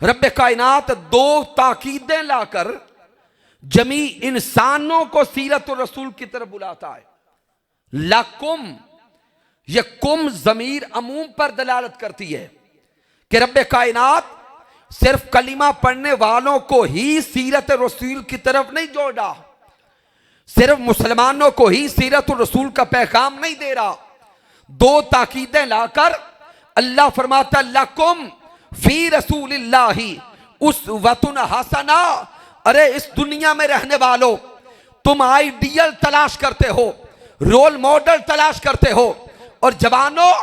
रब कायनात दो ताकीदें लाकर जमी इंसानों को सीरत और रसूल की तरफ बुलाता है। लकुम, यह कुम जमीर अमूम पर दलालत करती है कि रब कायनात सिर्फ कलिमा पढ़ने वालों को ही सीरत रसूल की तरफ नहीं जोड़ रहा, सिर्फ मुसलमानों को ही सीरत रसूल का पैगाम नहीं दे रहा। दो ताकीदें लाकर अल्लाह फरमाता लकुम फी रसूलिल्लाही उसवतुन हसना। अरे इस दुनिया में रहने वालों, तुम आइडियल तलाश करते हो, रोल मॉडल तलाश करते हो, और जवानों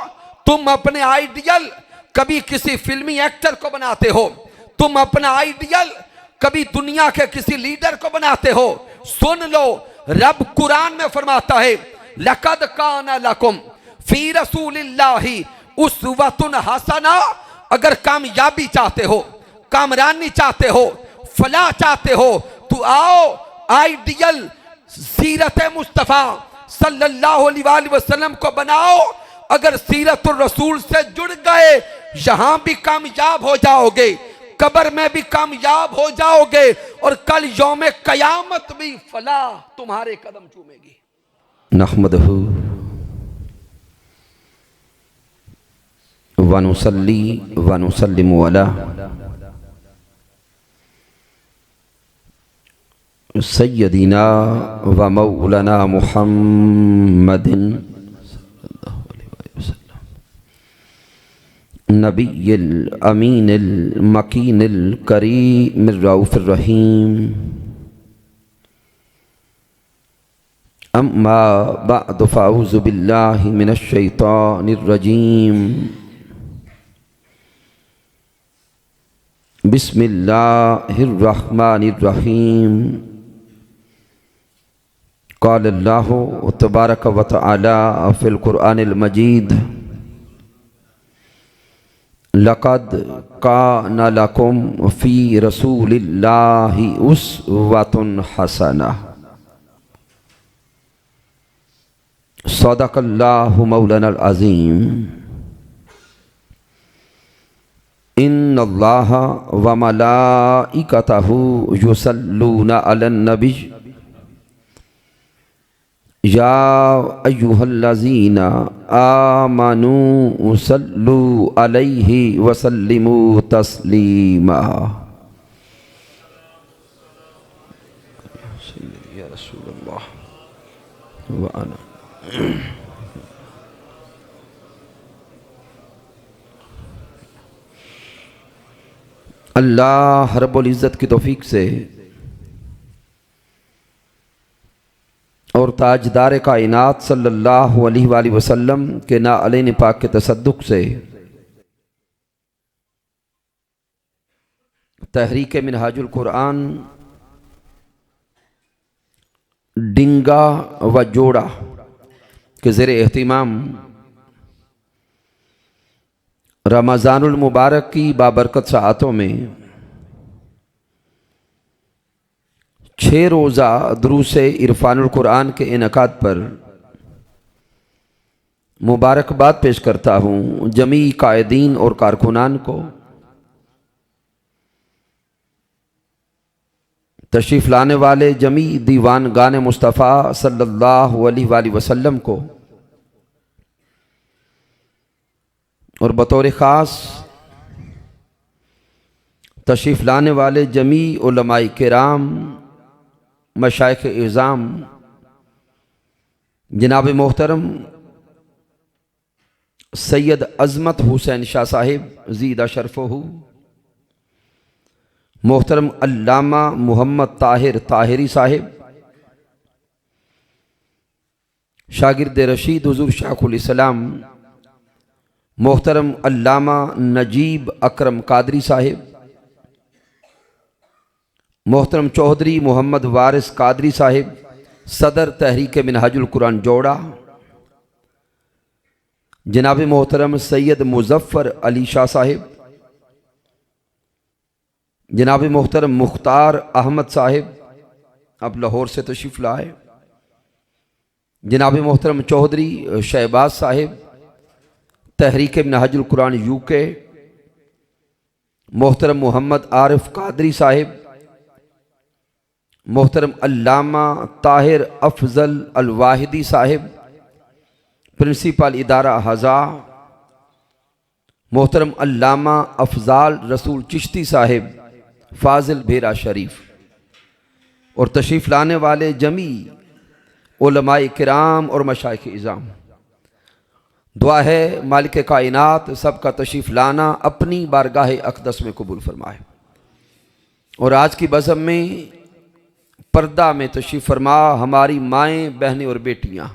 तुम अपने आइडियल कभी किसी फिल्मी एक्टर को बनाते हो, तुम अपना आइडियल कभी दुनिया के किसी लीडर को बनाते हो। सुन लो, रब कुरान में फरमाता है लक़द काना लकुम फी रसूलिल्लाही उसवतुन हसना। अगर कामयाबी चाहते हो, कामरानी चाहते हो, फलाह चाहते हो, तो आओ आइडियल सीरत मुस्तफ़ा सल्लल्लाहु अलैहि वसल्लम को बनाओ। अगर सीरत रसूल से जुड़ गए, यहां भी कामयाब हो जाओगे, कब्र में भी कामयाब हो जाओगे, और कल यौम कयामत भी फलाह तुम्हारे कदम चूमेगी। नहमदहु व नुसल्ली व नुसल्लिमु अला सय्यदिना व मौलाना मुहम्मदिन नबिय्यिल अमीनिल मकीनिल करीमिर रऊफिर रहीम। अम्मा बअद फ़अऊज़ु बिल्लाहि मिनश शैतानिर रजीम। बिस्मिल्लाहिर रहमानिर रहीम। क़ाल अल्लाहु तबारक व तआला फ़िल क़ुरआनिल मजीद लक़द काना लकुम फ़ी रसूलिल्लाहि उस्वतुन हसना। सदक़ल्लाहु मौलानल अज़ीम। इन्नल्लाहा व मलाइकतहु युसल्लूना अलन नबी या अय्युहल्लज़ीना आमनू सल्लू अलैहि व सल्लिमू तस्लीमा। या रसूलल्लाह व अना। अल्लाह रब्बुल इज़्ज़त की तौफीक से और ताजदार कायनात सल्लल्लाहु अलैहि वसल्लम के नाअलैन पाक के तसद्दुक़ से तहरीक मिनहाजुल कुरान डिंगा व जोड़ा के ज़ेर एहतिमाम रमज़ानुल मुबारक की बाबरकत साअतों में 6 रोज़ा दुरूसे इरफानुल कुरान के इनकाद पर मुबारकबाद पेश करता हूँ जमी कायदीन और कारकुनान को, तशरीफ़ लाने वाले जमी दीवानगान मुस्तफ़ा सल्लल्लाहु अलैहि वसल्लम को, और बतौर ख़ास तशरीफ़ लाने वाले जमी उलमाए किराम मशाइख इज़ाम जनाब मोहतरम सैयद अज़मत हुसैन शाह साहिब ज़ीदा शरफ़हू, मोहतरम अल्लामा मोहम्मद ताहिर ताहिरी साहिब, शागिर्द रशीद हुज़ूर शाखुल इस्लाम मोहतरम अल्लामा नजीब अकरम कादरी साहिब, मोहतरम चौधरी मोहम्मद वारिस कादरी साहिब सदर तहरीक मिनहाजुल कुरान जोड़ा, जनाब मोहतरम सैयद मुज़फ़्फ़र अली शाह साहिब, जनाब मोहतरम मुख्तार अहमद साहिब अब लाहौर से तशरीफ़ लाए, जनाब मोहतरम चौधरी शहबाज साहिब तहरीक मिनहाजुल कुरान UK, मोहतरम मोहम्मद आरिफ कादरी साहिब, मोहतरम अल्लामा ताहिर अफजल अल वाहिदी साहिब, प्रिंसिपल इदारा हज़ा, मोहतरम अल्लामा अफजाल रसूल चिश्ती साहिब फाजिल भेरा शरीफ, और तशरीफ़ लाने वाले जमी उलमाए किराम और मशाइख इज़ाम। दुआ है मालिक कायनात सबका तशरीफ़ लाना अपनी बारगाह अक़दस में कबूल फरमाए। और आज की बज़म में पर्दा में तशरीफ़ फरमा हमारी माएँ, बहनें और बेटियाँ।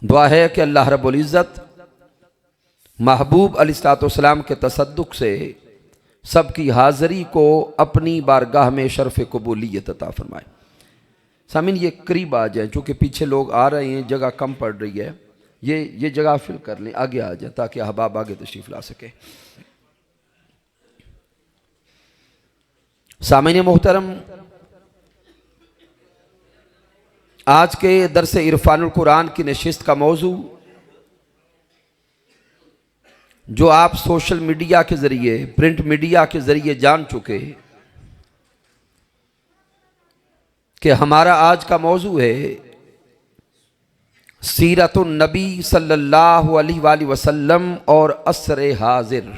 दुआ है कि अल्लाह रब्बुल इज़्ज़त महबूब अलैहिस्सलाम के तसद्दुक़ से सबकी हाज़री को अपनी बारगाह में शर्फ़ कबूलियत अता फरमाए। सामीन, ये करीब आ जाए, चूँकि पीछे लोग आ रहे हैं, जगह कम पड़ रही है, ये जगह फिल कर लें, आगे आ जाए ताकि अहबाब आगे तशरीफ़ ला सके। सामीन मोहतरम, आज के दरस इरफानुल कुरान की नशिस्त का मौजू जो आप सोशल मीडिया के ज़रिए, प्रिंट मीडिया के ज़रिए जान चुके कि हमारा आज का मौजू है सीरतुन नबी सल्लल्लाहु अलैहि वसल्लम और असरे हाजिर।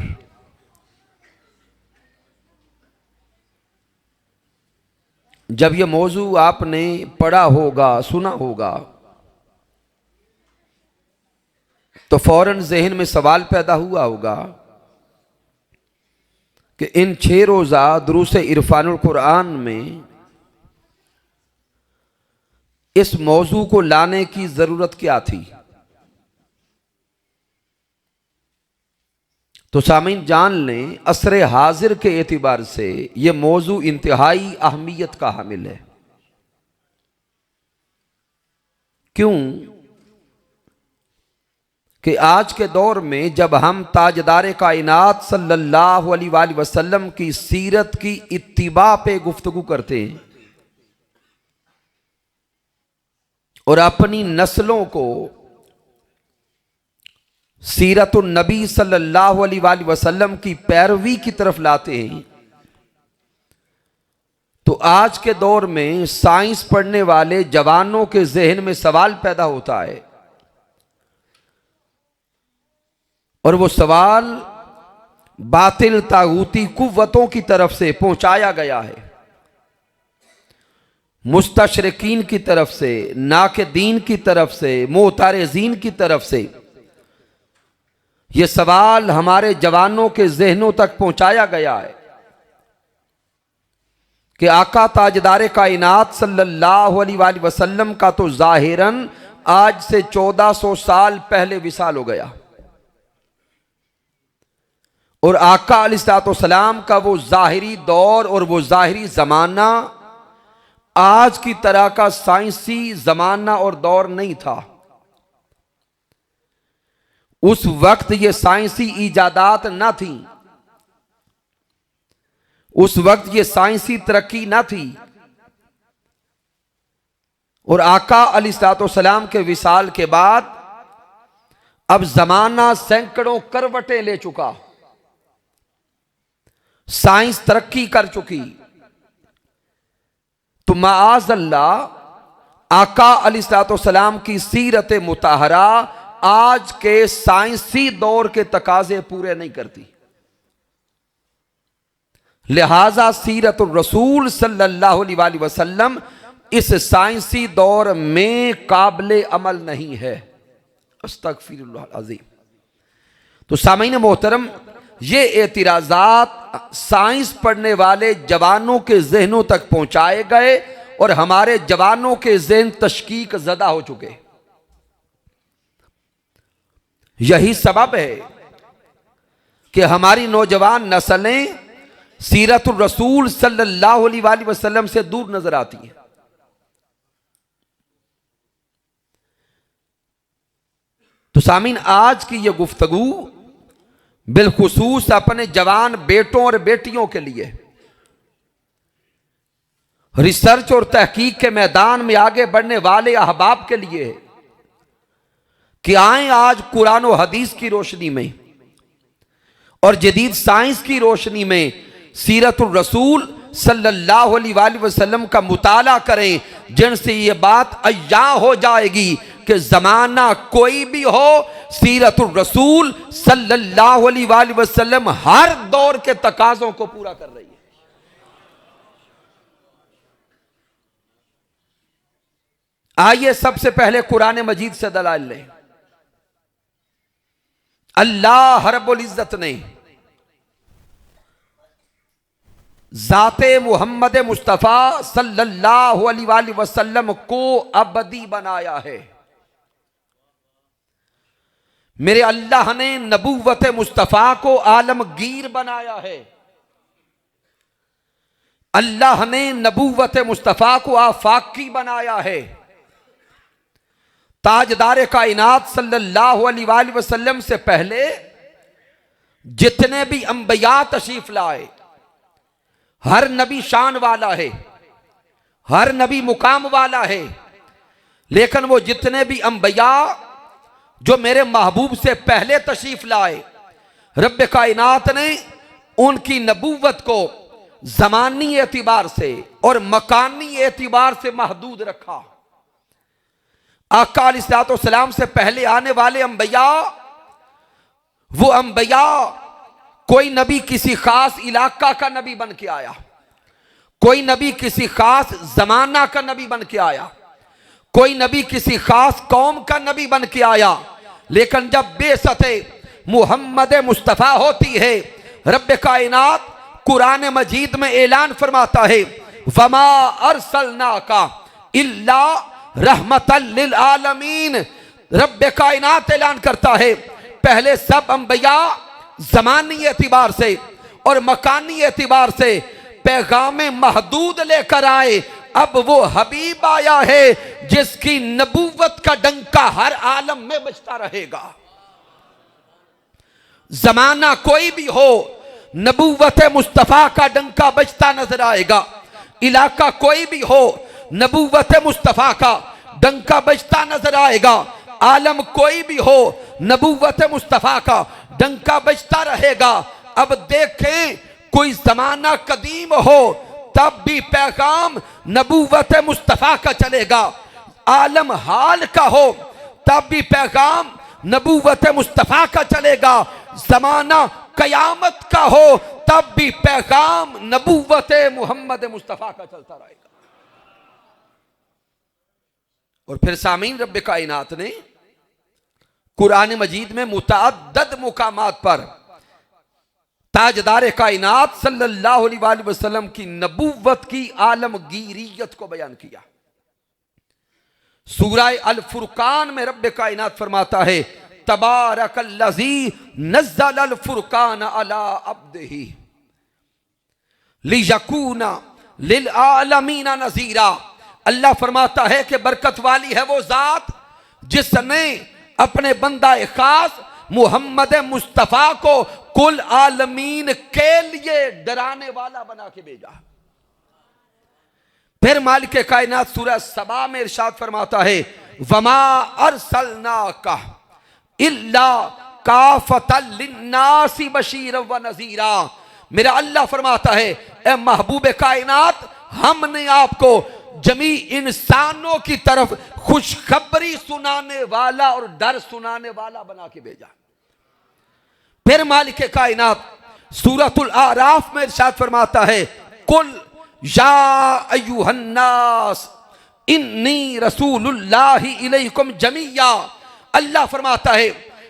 जब यह मौजू आपने पढ़ा होगा, सुना होगा, तो फौरन जहन में सवाल पैदा हुआ होगा कि इन 6 रोज़ा दुरूस इरफानुल कुरान में इस मौजू को लाने की ज़रूरत क्या थी। तो सामीन जान लें, असरे हाजिर के एतबार से यह मौजू इंतहाई अहमियत का हामिल है। क्यों कि आज के दौर में जब हम ताजदार कायनात सल्लल्लाहु अलैहि वसल्लम की सीरत की इत्तिबा पे गुफ्तगू करते हैं और अपनी नस्लों को सीरतुन नबी सल्लल्लाहु अलैहि वसल्लम की पैरवी की तरफ लाते हैं, तो आज के दौर में साइंस पढ़ने वाले जवानों के जहन में सवाल पैदा होता है, और वो सवाल बातिल तागूती कुव्वतों की तरफ से पहुंचाया गया है, मुस्तशरिकीन की तरफ से, नाक़दीन की तरफ से, मोतारज़ीन की तरफ से। यह सवाल हमारे जवानों के जहनों तक पहुंचाया गया है कि आका ताजदार कायनात सल्लल्लाहु अलैहि वसल्लम का तो ज़ाहिरन आज से 1400 साल पहले विसाल हो गया, और आका अलैहिस्सलाम का वो ज़ाहिरी दौर और वो ज़ाहिरी ज़माना आज की तरह का साइंसी ज़माना और दौर नहीं था। उस वक्त ये साइंसी इजादात ना थी, उस वक्त ये साइंसी तरक्की ना थी, और आका अलैहिस्सलाम के विसाल के बाद अब ज़माना सैकड़ों करवटें ले चुका, साइंस तरक्की कर चुकी। तो माअज़ल्लाह आका अलैहिस्सलाम की सीरत मुताहरा आज के साइंसी दौर के तकाजे पूरे नहीं करती, लिहाजा सीरतुर रसूल सल्लल्लाहु अलैहि वसल्लम इस साइंसी दौर में काबिले अमल नहीं है। अस्तगफिरुल्लाह अज़ीम। तो सामीन मोहतरम, ये एतिराज़ात साइंस पढ़ने वाले जवानों के जहनों तक पहुंचाए गए और हमारे जवानों के जहन तशकीक ज़दा हो चुके। यही सबब है कि हमारी नौजवान नस्लें सीरतुर रसूल सल्लल्लाहु अलैहि वसल्लम से दूर नजर आती हैं। तो सामीन, आज की यह गुफ्तगू बिलखुसूस अपने जवान बेटों और बेटियों के लिए रिसर्च और तहकीक के मैदान में आगे बढ़ने वाले अहबाब के लिए है कि आए आज कुरान और हदीस की रोशनी में और जदीद साइंस की रोशनी में सीरतुर रसूल सल्लल्लाहु अलैहि वसल्लम का मुताला करें, जिनसे ये बात अय्या हो जाएगी कि जमाना कोई भी हो, सीरतुर रसूल सल्लल्लाहु अलैहि वसल्लम हर दौर के तकाजों को पूरा कर रही है। आइए सबसे पहले कुरान मजीद से दलाल लें। अल्लाह रब्बुल इज्जत ने जाते मुहम्मद मुस्तफ़ा सल्लल्लाहु अलैहि वसल्लम को अबदी बनाया है। मेरे अल्लाह ने नबूवत मुस्तफ़ा को आलमगीर बनाया है। अल्लाह ने नबूवत मुस्तफ़ा को आफाकी बनाया है। ताजदार कायनात सल्लल्लाहु अलैहि वसल्लम से पहले जितने भी अंबिया तशरीफ लाए, हर नबी शान वाला है, हर नबी मुकाम वाला है, लेकिन वो जितने भी अंबिया जो मेरे महबूब से पहले तशरीफ लाए, रब्ब कायनात ने उनकी नबूवत को ज़मानी एतिबार से और मकानी एतिबार से महदूद रखा। आका अलैहिस्सलाम से पहले आने वाले अंबिया, वो अंबिया कोई नबी किसी खास इलाका का नबी बन के आया, कोई नबी किसी खास जमाना का नबी बन के आया, कोई नबी किसी खास कौम का नबी बन के आया। लेकिन जब बेसते मुहम्मद मुस्तफ़ा होती है, रब्ब कायनात कुरान मजीद में ऐलान फरमाता है, वमा अरसलनाका इल्ला रहमतल लिल आलमीन। रब्ब कायनात ऐलान करता है, पहले सब अंबिया ज़मानी एतिबार से और मकानी एतिबार से पैगाम महदूद लेकर आए। अब वो हबीब आया है जिसकी नबूवत का डंका हर आलम में बजता रहेगा। जमाना कोई भी हो, नबूवत मुस्तफ़ा का डंका बजता नजर आएगा। इलाका कोई भी हो, नबूवत मुस्तफ़ा का डंका बजता नजर आएगा। आलम कोई भी हो, नबूवत मुस्तफ़ा का डंका बजता रहेगा। अब देखें, कोई जमाना कदीम हो तब भी पैगाम नबूवत मुस्तफ़ा का चलेगा। आलम हाल का हो तब भी पैगाम नबूवत मुस्तफ़ा का चलेगा। जमाना कयामत का हो तब भी पैगाम नबूवत मुहम्मद मुस्तफ़ा का चलता रहेगा। और फिर सामीन, रब्ब कायनात ने कुरान मजीद में मुतअद्दद मुकामात पर ताजदार कायनात सल्लल्लाहु अलैहि वसल्लम की नबूवत की आलमगीरियत को बयान किया। सूरह अल फुरकान में रब्ब कायनात फरमाता है, तबारकल्लज़ी नज़्ज़ल अल फुरकान अला अब्दिही लियकूना लिल आलमीना नज़ीरा। अल्लाह फरमाता है कि बरकत वाली है वो जात जिसने अपने बंदा खास मुहम्मद मुस्तफ़ा को कुल आलमीन के लिए डराने वाला बना के भेजा। फिर मालिक कायनात सूरह सबा में इरशाद फरमाता है, वमा अरसलनाका इल्ला काफतल लिन्नासी बशीरन व नज़ीरा। मेरा अल्लाह फरमाता है, ए महबूब कायनात, हमने आपको जमी इंसानों की तरफ खुशखबरी सुनाने वाला और डर सुनाने वाला बना के भेजा। फिर मालिक कायनात सूरतुल आराफ में इरशाद फरमाता है, कुल या अय्युहन्नास इन्नी रसूलुल्लाहि इलैकुम जमीया। अल्लाह फरमाता है,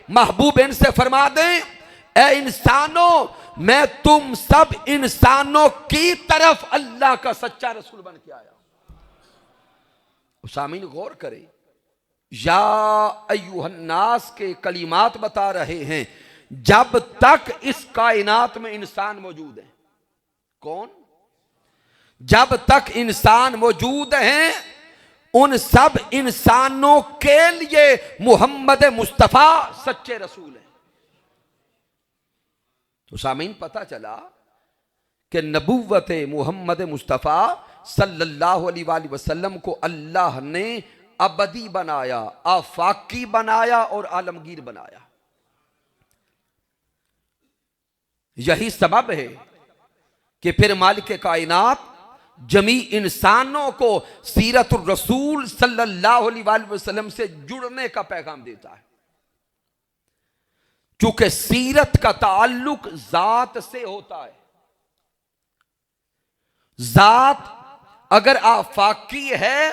महबूब इनसे फरमा दें, ए इंसानों, मैं तुम सब इंसानों की तरफ अल्लाह का सच्चा रसूल बन के आया। सामीन गौर करें, या अय्युहन्नास के कलिमात बता रहे हैं जब तक इस कायनात में इंसान मौजूद है। कौन? जब तक इंसान मौजूद हैं, उन सब इंसानों के लिए मुहम्मद मुस्तफ़ा सच्चे रसूल हैं। तो सामीन पता चला कि नबूवत मुहम्मद मुस्तफ़ा सल्लल्लाहु अलैहि वसल्लम को अल्लाह ने अबदी बनाया, आफाकी बनाया और आलमगीर बनाया। यही सबब है कि फिर मालिक कायनात जमी इंसानों को सीरतुर रसूल सल्लल्लाहु अलैहि वसल्लम से जुड़ने का पैगाम देता है। चूंकि सीरत का ताल्लुक जात से होता है। जात अगर आफाकी है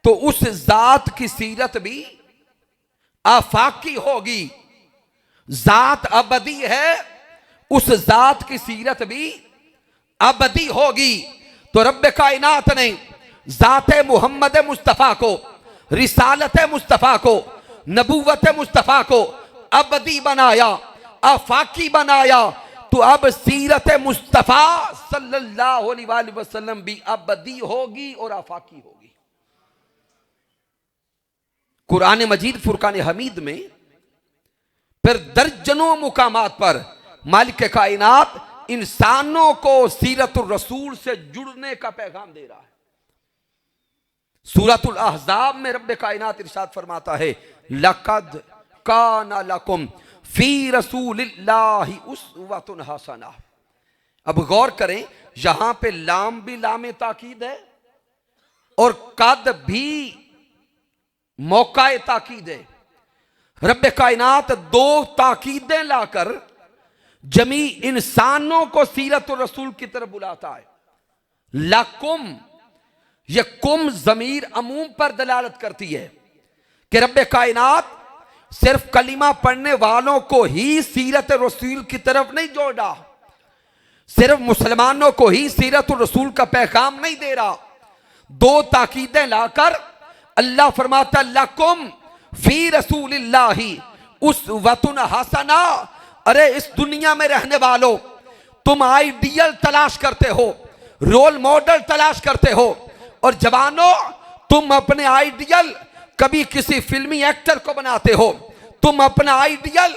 तो उस जात की सीरत भी आफाकी होगी। जात अबदी है, उस जात की सीरत भी अबदी होगी। तो रब्ब कायनात ने जाते मोहम्मद मुस्तफ़ा को, रिसालत मुस्तफ़ा को, नबूवत मुस्तफ़ा को अबदी बनाया, आफाकी बनाया। तो अब सीरत मुस्तफ़ा सल्लल्लाहु अलैहि वसल्लम भी अबदी होगी और आफाकी होगी। कुरान मजीद फुरकान हमीद में फिर दर्जनों मुकामात पर मालिक कायनात इंसानों को सीरतुर रसूल से जुड़ने का पैगाम दे रहा है। सूरतुल अहज़ाब में रब्बे कायनात इरशाद फरमाता है, लक़द काना लकुम फी रसूलिल्लाहि उस्वतुन हसना। अब गौर करें, यहां पे लाम भी लामे ताकीद है और कद भी मौका ताकीद है। रब्बे कायनात दो ताकीदें लाकर जमी इंसानों को सीरत और रसूल की तरफ बुलाता है। लकुम, यह कुम जमीर अमूम पर दलालत करती है कि रब्बे कायनात सिर्फ कलिमा पढ़ने वालों को ही सीरत रसूल की तरफ नहीं जोड़ा, सिर्फ मुसलमानों को ही सीरत रसूल का पैगाम नहीं दे रहा। दो ताकीदें लाकर अल्लाह फरमाता लकुम फी रसूलिल्लाहि उस्वतुन हसना। अरे इस दुनिया में रहने वालों, तुम आइडियल तलाश करते हो, रोल मॉडल तलाश करते हो, और जवानों तुम अपने आइडियल कभी किसी फिल्मी एक्टर को बनाते हो, तुम अपना आइडियल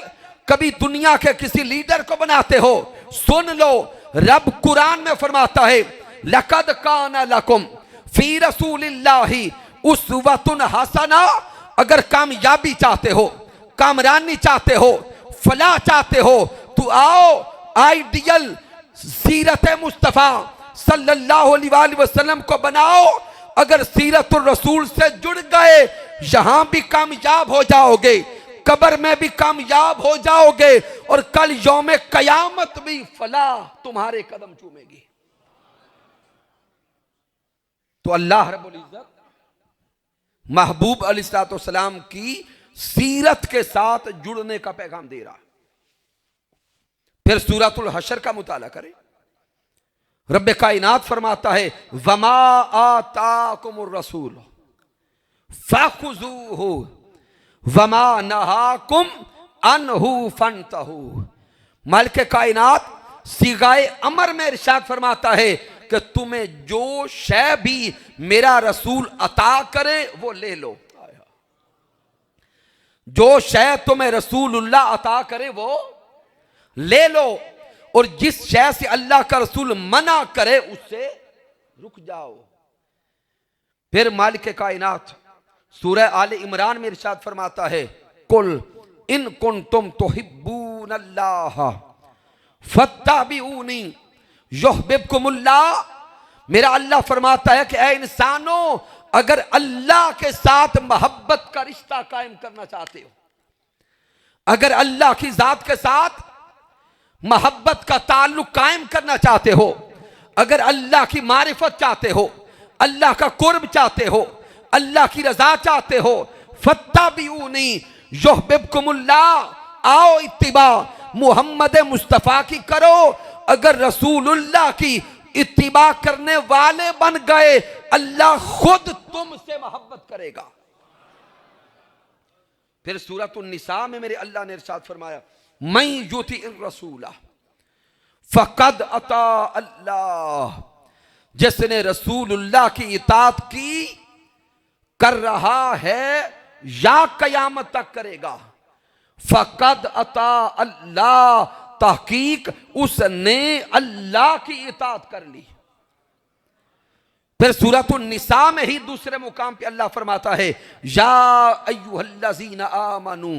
कभी दुनिया के किसी लीडर को बनाते हो। सुन लो, रब कुरान में फरमाता है लक़द काना लकुम फी रसूलिल्लाहि उस्वतुन हसना। अगर कामयाबी चाहते हो, कामरानी चाहते हो, फलाह चाहते हो, तो आओ आइडियल सीरत मुस्तफ़ा सल्लल्लाहु अलैहि वसल्लम को बनाओ। अगर सीरतुर रसूल से जुड़ गए, यहां भी कामयाब हो जाओगे, कब्र में भी कामयाब हो जाओगे, और कल यौम कयामत भी फलाह तुम्हारे कदम चूमेगी। तो अल्लाह रब्बुल इज्जत महबूब अलैहिस्सलाम की सीरत के साथ जुड़ने का पैगाम दे रहा है। फिर सूरतुल हशर का मुताला करें, रब्बे कायनात फरमाता है वमा आताकुमुर रसूल फखुजूहु वमा नहाकुम अनहु फंतहु। मालिक कायनात सिगाए अमर में इरशाद फरमाता है कि तुम्हें जो शय भी मेरा रसूल अता करे वो ले लो। जो शय तुम्हें रसूलुल्लाह अता करे वो ले लो, और जिस शय से अल्लाह का रसूल मना करे उससे रुक जाओ। फिर मालिक कायनात सूरह आले इमरान में इरशाद फरमाता है कुल इन कुंतुम तुहिब्बूनल्लाह फत्तबिऊनी युहब्बुकुमुल्लाह। मेरा अल्लाह फरमाता है कि ऐ इंसानों, अगर अल्लाह के साथ मोहब्बत का रिश्ता कायम करना चाहते हो, अगर अल्लाह की जात के साथ मोहब्बत का ताल्लुक कायम करना चाहते हो, अगर अल्लाह की मारिफत चाहते हो, अल्लाह का कुर्ब चाहते हो, अल्लाह की रजा चाहते हो, फत्तबिऊनी युहब्बुकुमुल्लाह। आओ इत्तिबा मोहम्मद मुस्तफ़ा की करो। अगर रसूलुल्लाह की इत्तिबा करने वाले बन गए, अल्लाह खुद तुमसे मोहब्बत करेगा। फिर सूरतुन निसा में मेरे अल्लाह ने इरशाद फरमाया मैं युतिइर रसूला फकद अता अल्लाह। जिसने रसूलुल्लाह की इताअत की, कर रहा है या कयामत तक करेगा, फकद अता अल्लाह, तहकीक उसने अल्लाह की इताअत कर ली। फिर सूरतुन निसा में ही दूसरे मुकाम पे अल्लाह फरमाता है या अय्युहल्लज़ीना आमनू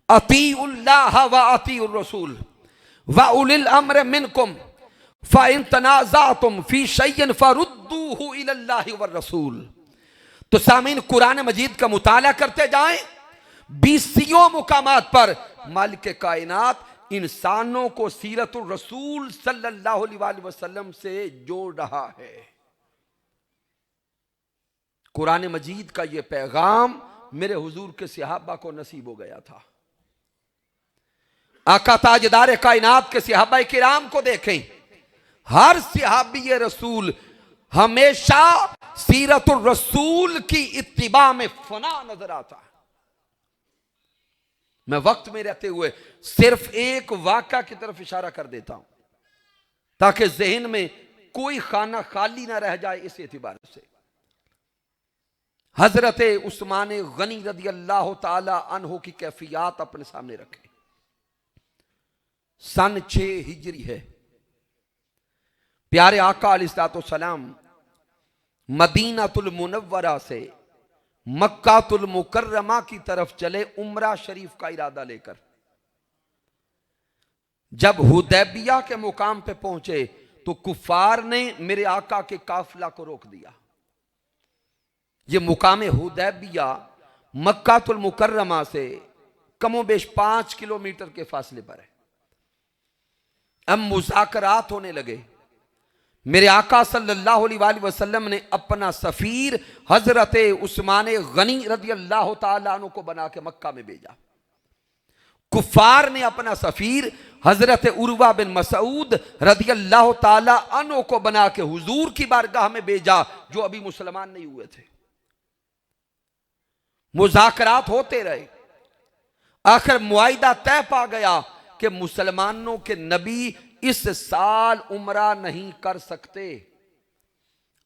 अतीउल्लाह व अतीउर रसूल व उलिल अम्र मिनकुम फ़इन तनाज़अतुम फ़ी शैइन फरुद्दूहु इलल्लाहि व रसूल। तो सामीन कुरान मजीद का मुताला करते जाएं, 20 मुकामात पर मालिक कायनात इंसानों को सीरतुर रसूल सल्लल्लाहु अलैहि वसल्लम से जोड़ रहा है। कुरान मजीद का यह पैगाम मेरे हुजूर के सहाबा को नसीब हो गया था। आका ताजदार कायनात के सहाबा किराम को देखें, हर सहाबी रसूल हमेशा सीरतुर रसूल की इत्तिबा में फना नजर आता है। मैं वक्त में रहते हुए सिर्फ एक वाक़ा की तरफ इशारा कर देता हूं ताकि जहन में कोई खाना खाली ना रह जाए। इस एतबार से हजरत उस्मान गनी रदी अल्लाह ताला अन्हु की कैफियत अपने सामने रखें। सन 6 हिजरी है। प्यारे आका अलैहिस्सलाम मदीनातुल मुनव्वरा से मक्कातुल मुकर्रमा की तरफ चले उम्रा शरीफ का इरादा लेकर। जब हुदैबिया के मुकाम पे पहुंचे तो कुफार ने मेरे आका के काफिला को रोक दिया। यह मुकाम हुदैबिया मक्कातुल मुकर्रमा से कमोबेश 5 किलोमीटर के फासले पर है। अब मुज़ाकरात होने लगे। मेरे आका सल्लल्लाहु अलैहि वसल्लम ने अपना सफीर हजरत उस्मान गनी रज़ी अल्लाह ताला अन्हु को बना के मक्का में भेजा। कुफार ने अपना सफीर हजरत उर्वा बिन मसूद रज़ी अल्लाह ताला अन्हु को बना के हुजूर की बारगाह में भेजा, जो अभी मुसलमान नहीं हुए थे। मुज़ाकरात होते रहे। आखिर मुआहिदा तय पा गया कि मुसलमानों के नबी इस साल उम्रा नहीं कर सकते,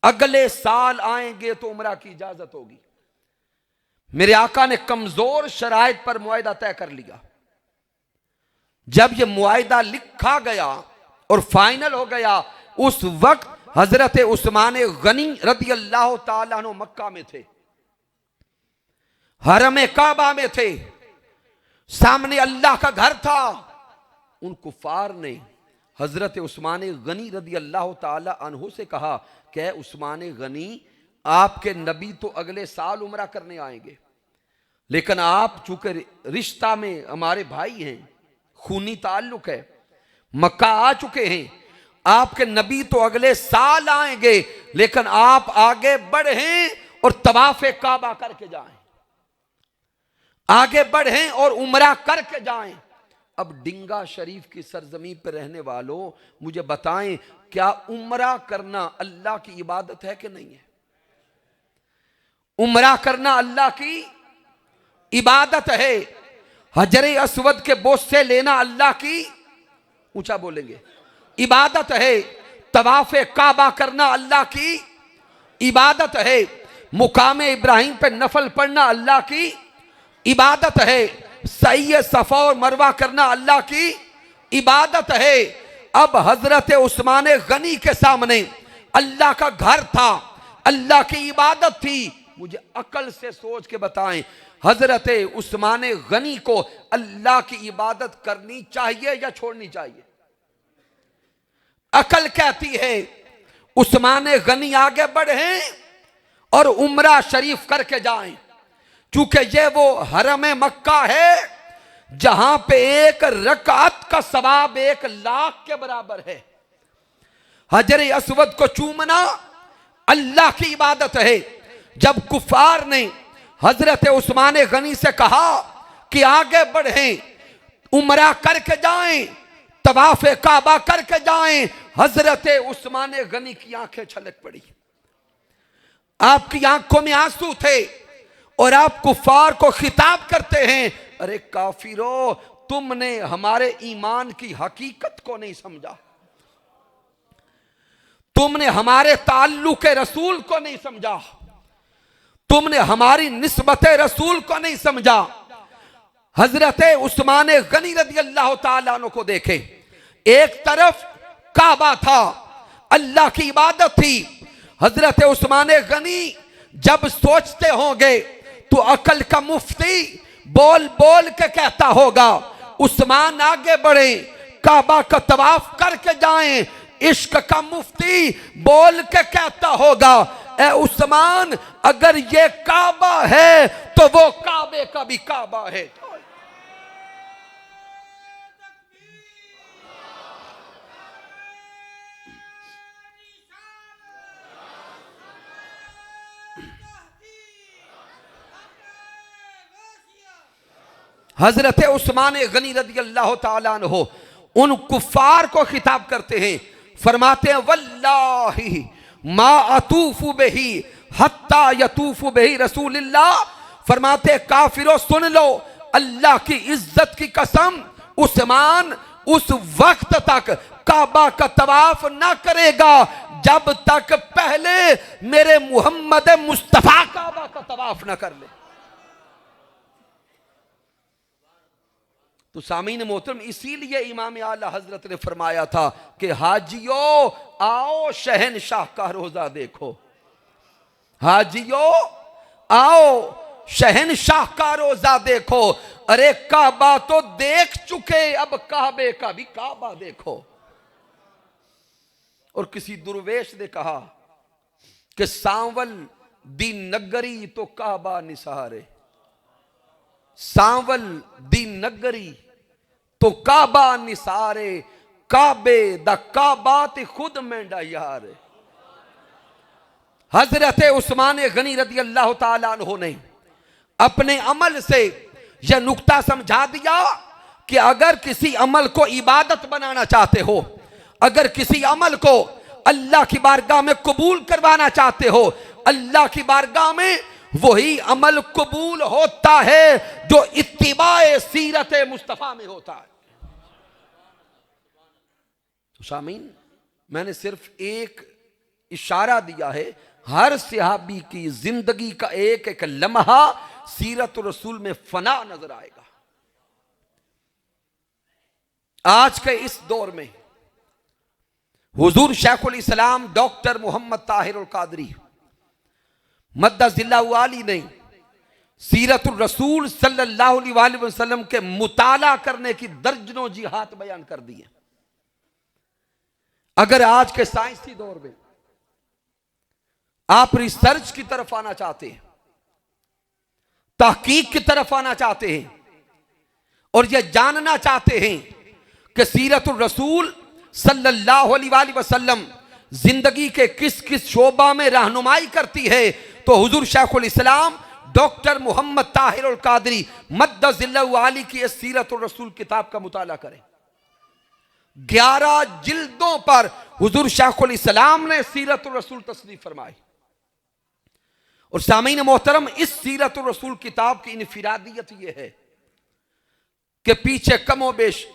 अगले साल आएंगे तो उम्रा की इजाजत होगी। मेरे आका ने कमजोर शराइत पर मुआहिदा तय कर लिया। जब यह मुआहिदा लिखा गया और फाइनल हो गया, उस वक्त हजरत उस्मान गनी रज़ी अल्लाह ताला अन्हु मक्का में थे, हरम काबा में थे, सामने अल्लाह का घर था। उन कुफार ने हजरत उस्मान गनी रज़ी अल्लाह ताला अन्हु से कहा कि उस्मान गनी, आपके नबी तो अगले साल उम्रा करने आएंगे, लेकिन आप चूंकि रिश्ता में हमारे भाई हैं, खूनी ताल्लुक है, मक्का आ चुके हैं, आपके नबी तो अगले साल आएंगे, लेकिन आप आगे बढ़ें और तवाफ काबा करके जाएं, आगे बढ़ें और उम्रा करके जाएं। अब डिंगा शरीफ की सरजमी पर रहने वालों, मुझे बताएं, क्या उम्रा करना अल्लाह की इबादत है कि नहीं है? उम्रा करना अल्लाह की इबादत है। हजरे अस्वद के बोसे लेना अल्लाह की, ऊंचा बोलेंगे, इबादत है। तवाफ काबा करना अल्लाह की इबादत है। मुकाम इब्राहिम पे नफल पढ़ना अल्लाह की इबादत है। सही सफा और मरवा करना अल्लाह की इबादत है। अब हजरत उस्मान गनी के सामने अल्लाह का घर था, अल्लाह की इबादत थी। मुझे अकल से सोच के बताएं, हजरत उस्मान गनी को अल्लाह की इबादत करनी चाहिए या छोड़नी चाहिए? अकल कहती है उस्मान गनी आगे बढ़े और उम्रा शरीफ करके जाएं, चूंकि ये वो हरम मक्का है जहां पे एक रकात का सवाब 1 लाख के बराबर है। हजर अस्वद को चूमना अल्लाह की इबादत है। जब कुफार ने हजरत उस्मान गनी से कहा कि आगे बढ़ें, उम्रा करके जाएं, तवाफ काबा करके जाएं, हजरत उस्मान गनी की आंखें छलक पड़ी। आपकी आंखों में आंसू थे और आप कुफार को खिताब करते हैं, अरे काफिरो, तुमने हमारे ईमान की हकीकत को नहीं समझा, तुमने हमारे ताल्लुक रसूल को नहीं समझा, तुमने हमारी निस्बत रसूल को नहीं समझा। हजरत उस्मान गनी रज़ी अल्लाह ताला अन्हु को देखे, एक तरफ काबा था, अल्लाह की इबादत थी। हजरत उस्मान गनी जब सोचते होंगे तो अकल का मुफ्ती बोल बोल के कहता होगा, उस्मान आगे बढ़े, काबा का तवाफ करके जाएं। इश्क का मुफ्ती बोल के कहता होगा, ए उस्मान, अगर ये काबा है तो वो काबे का भी काबा है। हजरत उस्मान गनी रज़ी अल्लाह ताला अन्हु उन कुफार को खिताब करते हैं, फरमाते हैं वल्लाही मा अतूफु बिही हत्ता यतूफु बिही रसूलुल्लाह। फरमाते काफिरों सुन लो, अल्लाह की इज्जत की कसम, उस्मान उस वक्त तक काबा का तवाफ ना करेगा जब तक पहले मेरे मोहम्मद मुस्तफा काबा का तवाफ ना कर ले। तो सामीन मोहतरम, इसीलिए इमाम आला हजरत ने फरमाया था कि हाजियों आओ शहनशाह का रोजा देखो, हाजियों आओ शहनशाह का रोजा देखो। अरे काबा तो देख चुके, अब काबे का भी काबा देखो। और किसी दुर्वेश ने कहा कि सांवल दी नगरी तो काबा निसारे, सांवल दी नगरी तो काबा निसारे, काबे दा काबा ते खुद मेंढा यार। हजरत उस्मान गनी रज़ी अल्लाह ताला अन्हु ने अपने अमल से यह नुक्ता समझा दिया कि अगर किसी अमल को इबादत बनाना चाहते हो, अगर किसी अमल को अल्लाह की बारगाह में कबूल करवाना चाहते हो, अल्लाह की बारगाह में वही अमल कबूल होता है जो इत्तिबाए सीरत मुस्तफा में होता है। तो शामीन, मैंने सिर्फ एक इशारा दिया है, हर सहाबी की जिंदगी का एक एक लम्हा सीरत रसूल में फना नजर आएगा। आज के इस दौर में हुजूर शेखुल इस्लाम डॉक्टर मोहम्मद ताहिर अल कादरी मद्दज़िल्लाहु आली ने सीरतुर रसूल सल्लल्लाहु अलैहि वसल्लम के मुताला करने की दर्जनों जिहाद बयान कर दी है। अगर आज के साइंसी दौर में आप रिसर्च की तरफ आना चाहते हैं, तहकीक की तरफ आना चाहते हैं और यह जानना चाहते हैं कि सीरतुर रसूल सल्लल्लाहु अलैहि वसल्लम जिंदगी के किस किस शोबा में रहनुमाई करती है, तो हुजूर शेखुल इस्लाम डॉक्टर मोहम्मद ताहिर अल कादरी मद्दज़िल्लाहु आली की सीरतुर रसूल किताब का मुताला करें। 11 जिल्दों पर हुजूर शेखुल इस्लाम ने सीरतुर रसूल तस्नीफ फरमाई। और सामीन मोहतरम, इस सीरतुर रसूल किताब की इनफिरादियत यह है कि पीछे कमोबेश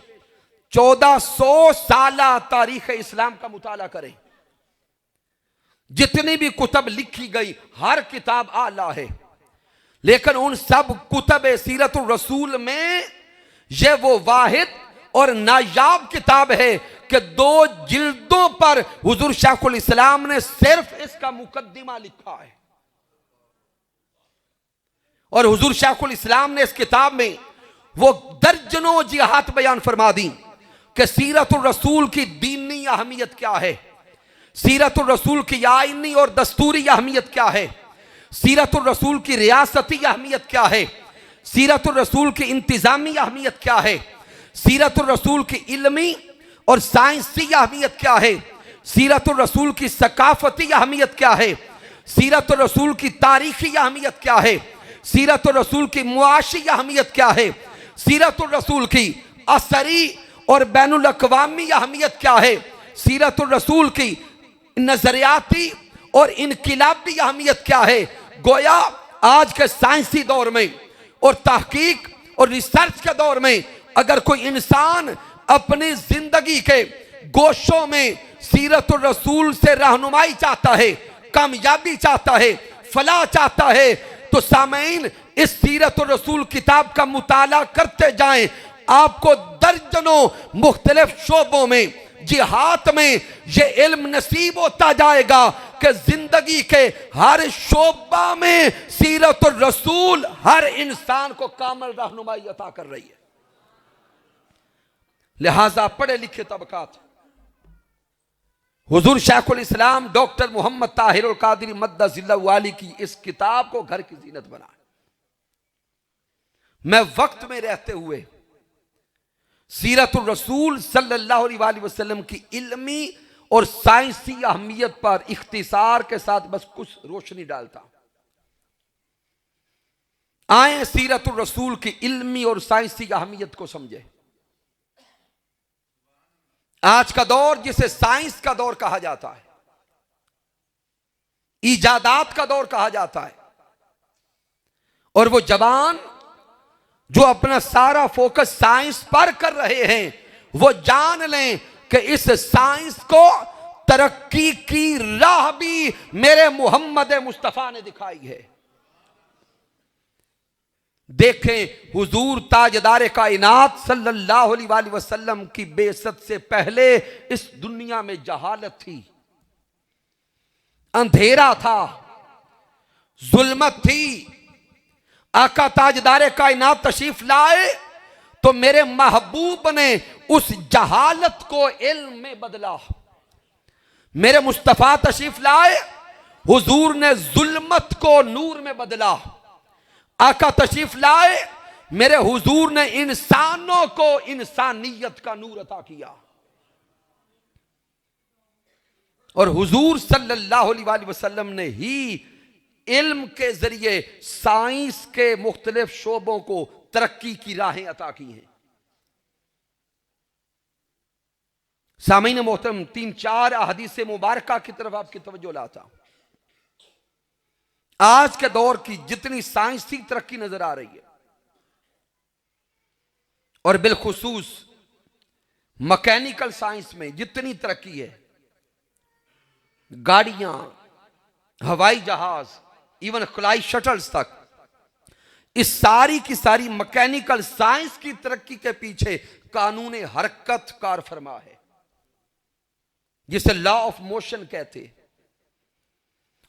1400 साला तारीख इस्लाम का मुताला करें, जितनी भी कुतब लिखी गई हर किताब आला है, लेकिन उन सब कुतब सीरतुर रसूल में यह वो वाहिद और नायाब किताब है कि 2 जिल्दों पर हुजूर शेखुल इस्लाम ने सिर्फ इसका मुकद्दिमा लिखा है। और हुजूर शेखुल इस्लाम ने इस किताब में वो दर्जनों जिहाद बयान फरमा दी कि सीरतुर रसूल की दीनी अहमियत क्या है, सीरतुर रसूल की आईनी और दस्तूरी अहमियत क्या है, सीरतुर रसूल की रियासती अहमियत क्या है, सीरतुर रसूल की इंतजामी अहमियत क्या है, सीरतुर रसूल की इल्मी और साइंसी अहमियत क्या है, सीरतुर रसूल की सकाफती अहमियत क्या है, सीरतुर रसूल की तारीखी अहमियत क्या है, सीरतुर रसूल की मुआशी अहमियत क्या है, सीरतुर रसूल की असरी और बैनुल अक़वामी अहमियत क्या है, सीरतुर रसूल की नजरियाती और इनकिलाबी अहमियत क्या है। गोया आज के साइंसी दौर में और तहकीक और रिसर्च के दौर में अगर कोई इंसान अपनी जिंदगी के गोशों में सीरतुर रसूल से रहनुमाई चाहता है, कामयाबी चाहता है, फलाह चाहता है, तो सामईन इस सीरतुर रसूल किताब का मुताला करते जाएं, आपको दर्जनों मुख्तलिफ शोबों में जिहाद में ये इल्म नसीब होता जाएगा कि जिंदगी के हर शोबा में सीरतुर रसूल हर इंसान को कामिल रहनुमाई अता कर रही है। लिहाजा पढ़े लिखे तबकात हुजूर शेखुल इस्लाम डॉक्टर मोहम्मद ताहिरुल कादरी मद्दसिल्लाहु वाली की इस किताब को घर की जीनत बनाए। मैं वक्त में रहते हुए सीरतुर रसूल सल्लल्लाहु अलैहि वसल्लम की इल्मी और साइंसी अहमियत पर इख्तिसार के साथ बस कुछ रोशनी डालता हूं। आए सीरतुर रसूल की इल्मी और साइंसी अहमियत को समझे। आज का दौर जिसे साइंस का दौर कहा जाता है, इजादात का दौर कहा जाता है, और वो जवान जो अपना सारा फोकस साइंस पर कर रहे हैं, वो जान लें कि इस साइंस को तरक्की की राह भी मेरे मोहम्मद मुस्तफा ने दिखाई है। देखें, हुजूर ताजदार कायनात सल्लल्लाहु अलैहि वसल्लम की बेइज्जत से पहले इस दुनिया में जहालत थी, अंधेरा था, जुल्मत थी। आका ताजदार कायनात तशरीफ लाए तो मेरे महबूब ने उस जहालत को इल्म में बदला। मेरे मुस्तफा तशरीफ लाए, हुजूर ने जुल्मत को नूर में बदला। आका तशरीफ लाए, मेरे हुजूर ने इंसानों को इंसानियत का नूर अता किया। और हुजूर सल्लल्लाहु अलैहि वसल्लम ने ही इल्म के जरिए साइंस के मुख्तलिफ शोबों को तरक्की की राहें अता की हैं। सामीन मोहतरम, 3-4 अहदीस मुबारका की तरफ आपकी तवज्जो लाता हूं। आज के दौर की जितनी साइंसी तरक्की नजर आ रही है, और बिलखुसूस मैकेनिकल साइंस में जितनी तरक्की है, गाड़ियां, हवाई जहाज, इवन खलाई शटल्स तक, इस सारी की सारी मैकेनिकल साइंस की तरक्की के पीछे कानून हरकत कार फरमा है, जिसे लॉ ऑफ मोशन कहते हैं।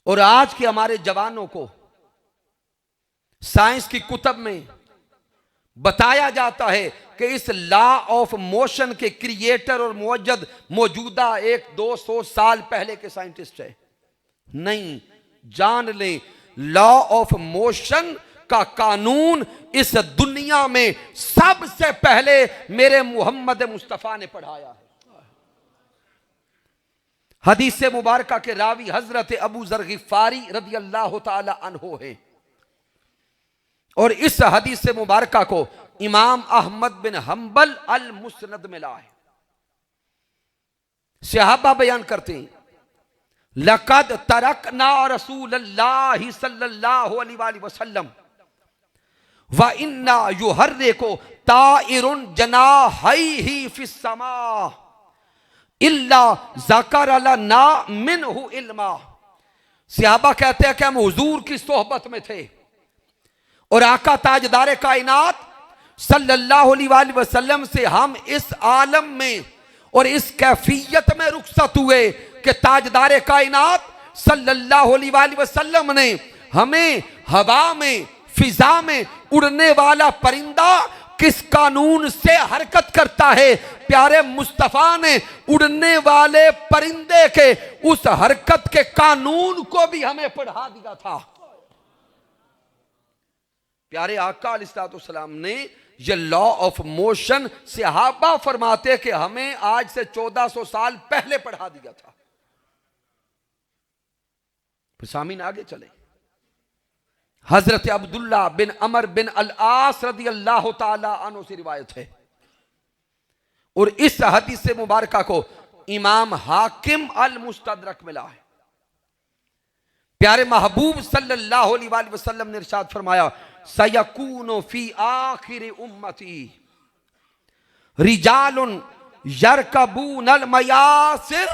और आज के हमारे जवानों को साइंस की कुतब में बताया जाता है कि इस लॉ ऑफ मोशन के क्रिएटर और मुवज्जद मौजूदा 100-200 साल पहले के साइंटिस्ट है। नहीं, जान लें, लॉ ऑफ मोशन का कानून इस दुनिया में सबसे पहले मेरे मोहम्मद मुस्तफा ने पढ़ाया है। हदीस मुबारका के रावी हजरत अबू जर गिफारी रदी अल्लाह ताला अन्हो है, और इस हदीस मुबारका को इमाम अहमद बिन हम्बल अल मुस्नद में ला है। सहाबा बयान करते हैं, लक़द तरकना रसूलल्लाह सल्लल्लाहु अलैहि वसल्लम व इन्ना युहर्रिकु ताइरुन जनाहिही फिस समा इल्ला ज़कर लना मिनहु इल्मा। सहाबा कहते हैं कि हम हुजूर की सोहबत में थे और आका ताजदार कायनात सल्लल्लाहु अलैहि वसल्लम से हम इस आलम में और इस कैफियत में रुखसत हुए कि ताजदार कायनात सल्लल्लाहु अलैहि वसल्लम ने हमें हवा में, फिजा में उड़ने वाला परिंदा किस कानून से हरकत करता है, प्यारे मुस्तफा ने उड़ने वाले परिंदे के उस हरकत के कानून को भी हमें पढ़ा दिया था। प्यारे आका अलैहिस्सलाम ने ये लॉ ऑफ मोशन सहाबा फरमाते कि हमें आज से 1400 साल पहले पढ़ा दिया था। फिर सामीन आगे चले, हजरत अब्दुल्ला बिन अमर बिन अल आस रदी अल्लाह ताला अन्हु से रिवायत है, और इस हदीस से मुबारका को इमाम हाकिम अल मुस्तदरक मिला है। प्यारे महबूब सल्लल्लाहु अलैहि वसल्लम ने इरशाद फरमाया, सयकूनु फी आखिर उम्मती रिजालुन यरकबूनल मयासिर।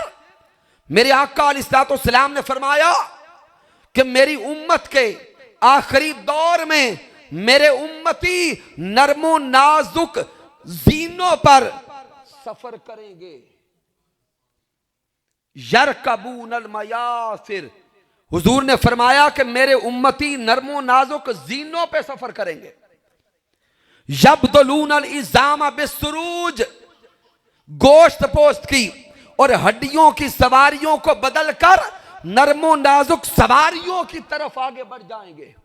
मेरे आका अलैहिस्सलाम ने फरमाया कि मेरी उम्मत के आखिरी दौर में मेरे उम्मती नरमो नाजुक जीनों पर सफर करेंगे। यरकबूनल मयासिर, हुजूर ने फरमाया कि मेरे उम्मती नरमो नाजुक जीनों पे सफर करेंगे। यब्दलूनल इज़ाम बिस्सुरूज, गोश्त पोस्त की और हड्डियों की सवारियों को बदलकर नरमो नाजुक सवारियों की तरफ आगे बढ़ जाएंगे।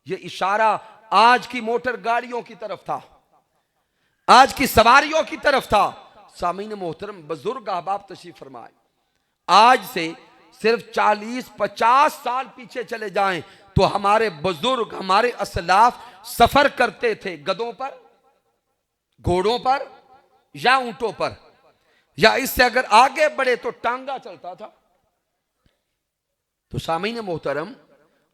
यह इशारा आज की मोटर गाड़ियों की तरफ था, आज की सवारियों की तरफ था। सामीन मोहतरम, बुजुर्ग अहबाब तशरीफ फरमाए, आज से सिर्फ 40-50 साल पीछे चले जाएं तो हमारे बुजुर्ग, हमारे असलाफ सफर करते थे गधों पर, घोड़ों पर या ऊंटों पर, या इससे अगर आगे बढ़े तो टांगा चलता था। तो सामीन मोहतरम,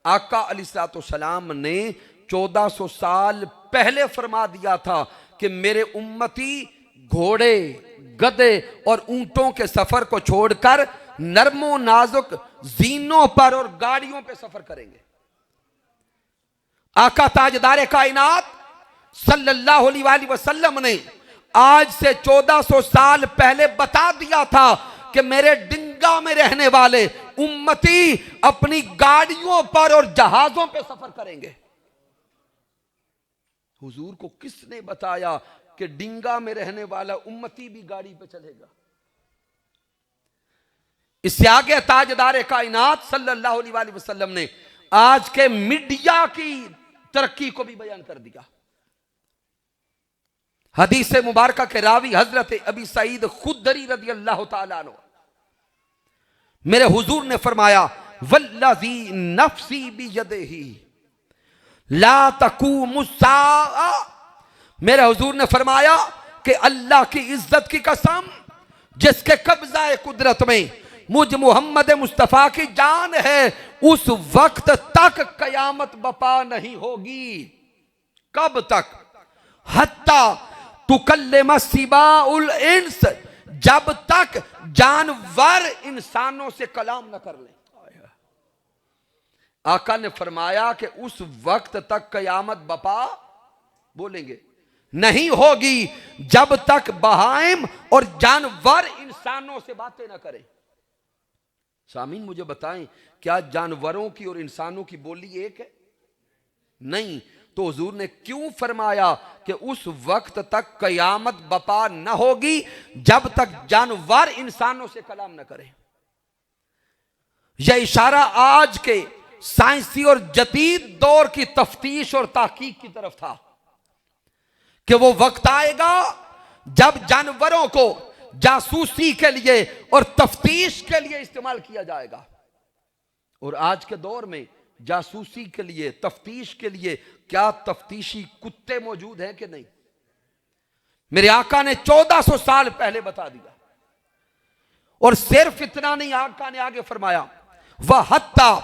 आका अलैहिस्सलाम ने 1400 साल पहले फरमा दिया था कि मेरे उम्मती घोड़े, गधे और ऊंटों के सफर को छोड़कर नरमो नाजुक जीनों पर और गाड़ियों पे सफर करेंगे। आका ताजदार कायनात सल्लल्लाहु अलैहि वसल्लम ने आज से 1400 साल पहले बता दिया था कि मेरे डिंगा में रहने वाले उम्मती अपनी गाड़ियों पर और जहाजों पे सफर करेंगे। हुजूर को किसने बताया कि डिंगा में रहने वाला उम्मती भी गाड़ी पे चलेगा? इससे आगे ताजदार कायनात सल्लल्लाहु अलैहि वसल्लम ने आज के मीडिया की तरक्की को भी बयान कर दिया। हदीस मुबारक के रावी हजरत अबी सईद खुदरी रज़ी अल्लाह तआला अन्हु, मेरे हुजूर ने फरमाया, वल्लज़ी नफ्सी बियदिही ला तकूमु साआ, मेरे हुजूर ने फरमाया कि अल्लाह की इज्जत की कसम, जिसके कब्जा कुदरत में मुझ मोहम्मद मुस्तफ़ा की जान है, उस वक्त तक कयामत बपा नहीं होगी। कब तक? हत्ता तुकल्लिम सिबाउल इंस, जब तक जानवर इंसानों से कलाम न कर ले। आका ने फरमाया कि उस वक्त तक कयामत बपा बोलेंगे नहीं होगी जब तक बहाइम और जानवर इंसानों से बातें ना करें। सामीन, मुझे बताएं, क्या जानवरों की और इंसानों की बोली एक है? नहीं। तो हुजूर ने क्यों फरमाया कि उस वक्त तक कयामत बपा न होगी जब तक जानवर इंसानों से कलाम न करें? यह इशारा आज के साइंसी और जदीद दौर की तफ्तीश और तहकीक की तरफ था कि वो वक्त आएगा जब जानवरों को जासूसी के लिए और तफ्तीश के लिए इस्तेमाल किया जाएगा। और आज के दौर में जासूसी के लिए, तफ्तीश के लिए क्या तफ्तीशी कुत्ते मौजूद हैं कि नहीं? मेरे आका ने 1400 साल पहले बता दिया। और सिर्फ इतना नहीं, आका ने आगे फरमाया, वह हत्ता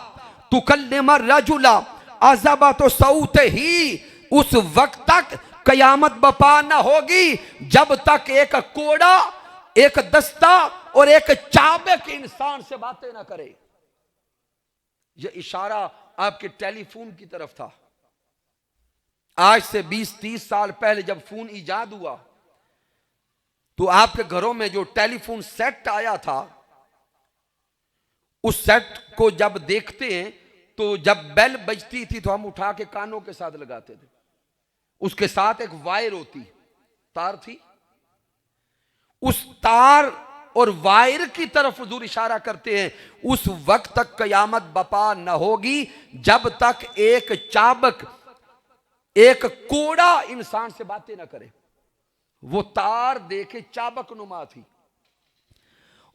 तुकल्लिम रजुला अज़बा तो सऊते ही, उस वक्त तक कयामत बपा न होगी जब तक एक कोड़ा, एक दस्ता और एक चाबक इंसान से बातें ना करे। यह इशारा आपके टेलीफोन की तरफ था। आज से 20-30 साल पहले जब फोन ईजाद हुआ तो आपके घरों में जो टेलीफोन सेट आया था, उस सेट को जब देखते हैं तो जब बेल बजती थी तो हम उठा के कानों के साथ लगाते थे। उसके साथ एक वायर होती, तार थी। उस तार और वायर की तरफ हुजूर इशारा करते हैं, उस वक्त तक कयामत बपा न होगी जब तक एक चाबक, एक कोड़ा इंसान से बातें ना करे। वो तार देखे चाबक नुमा थी।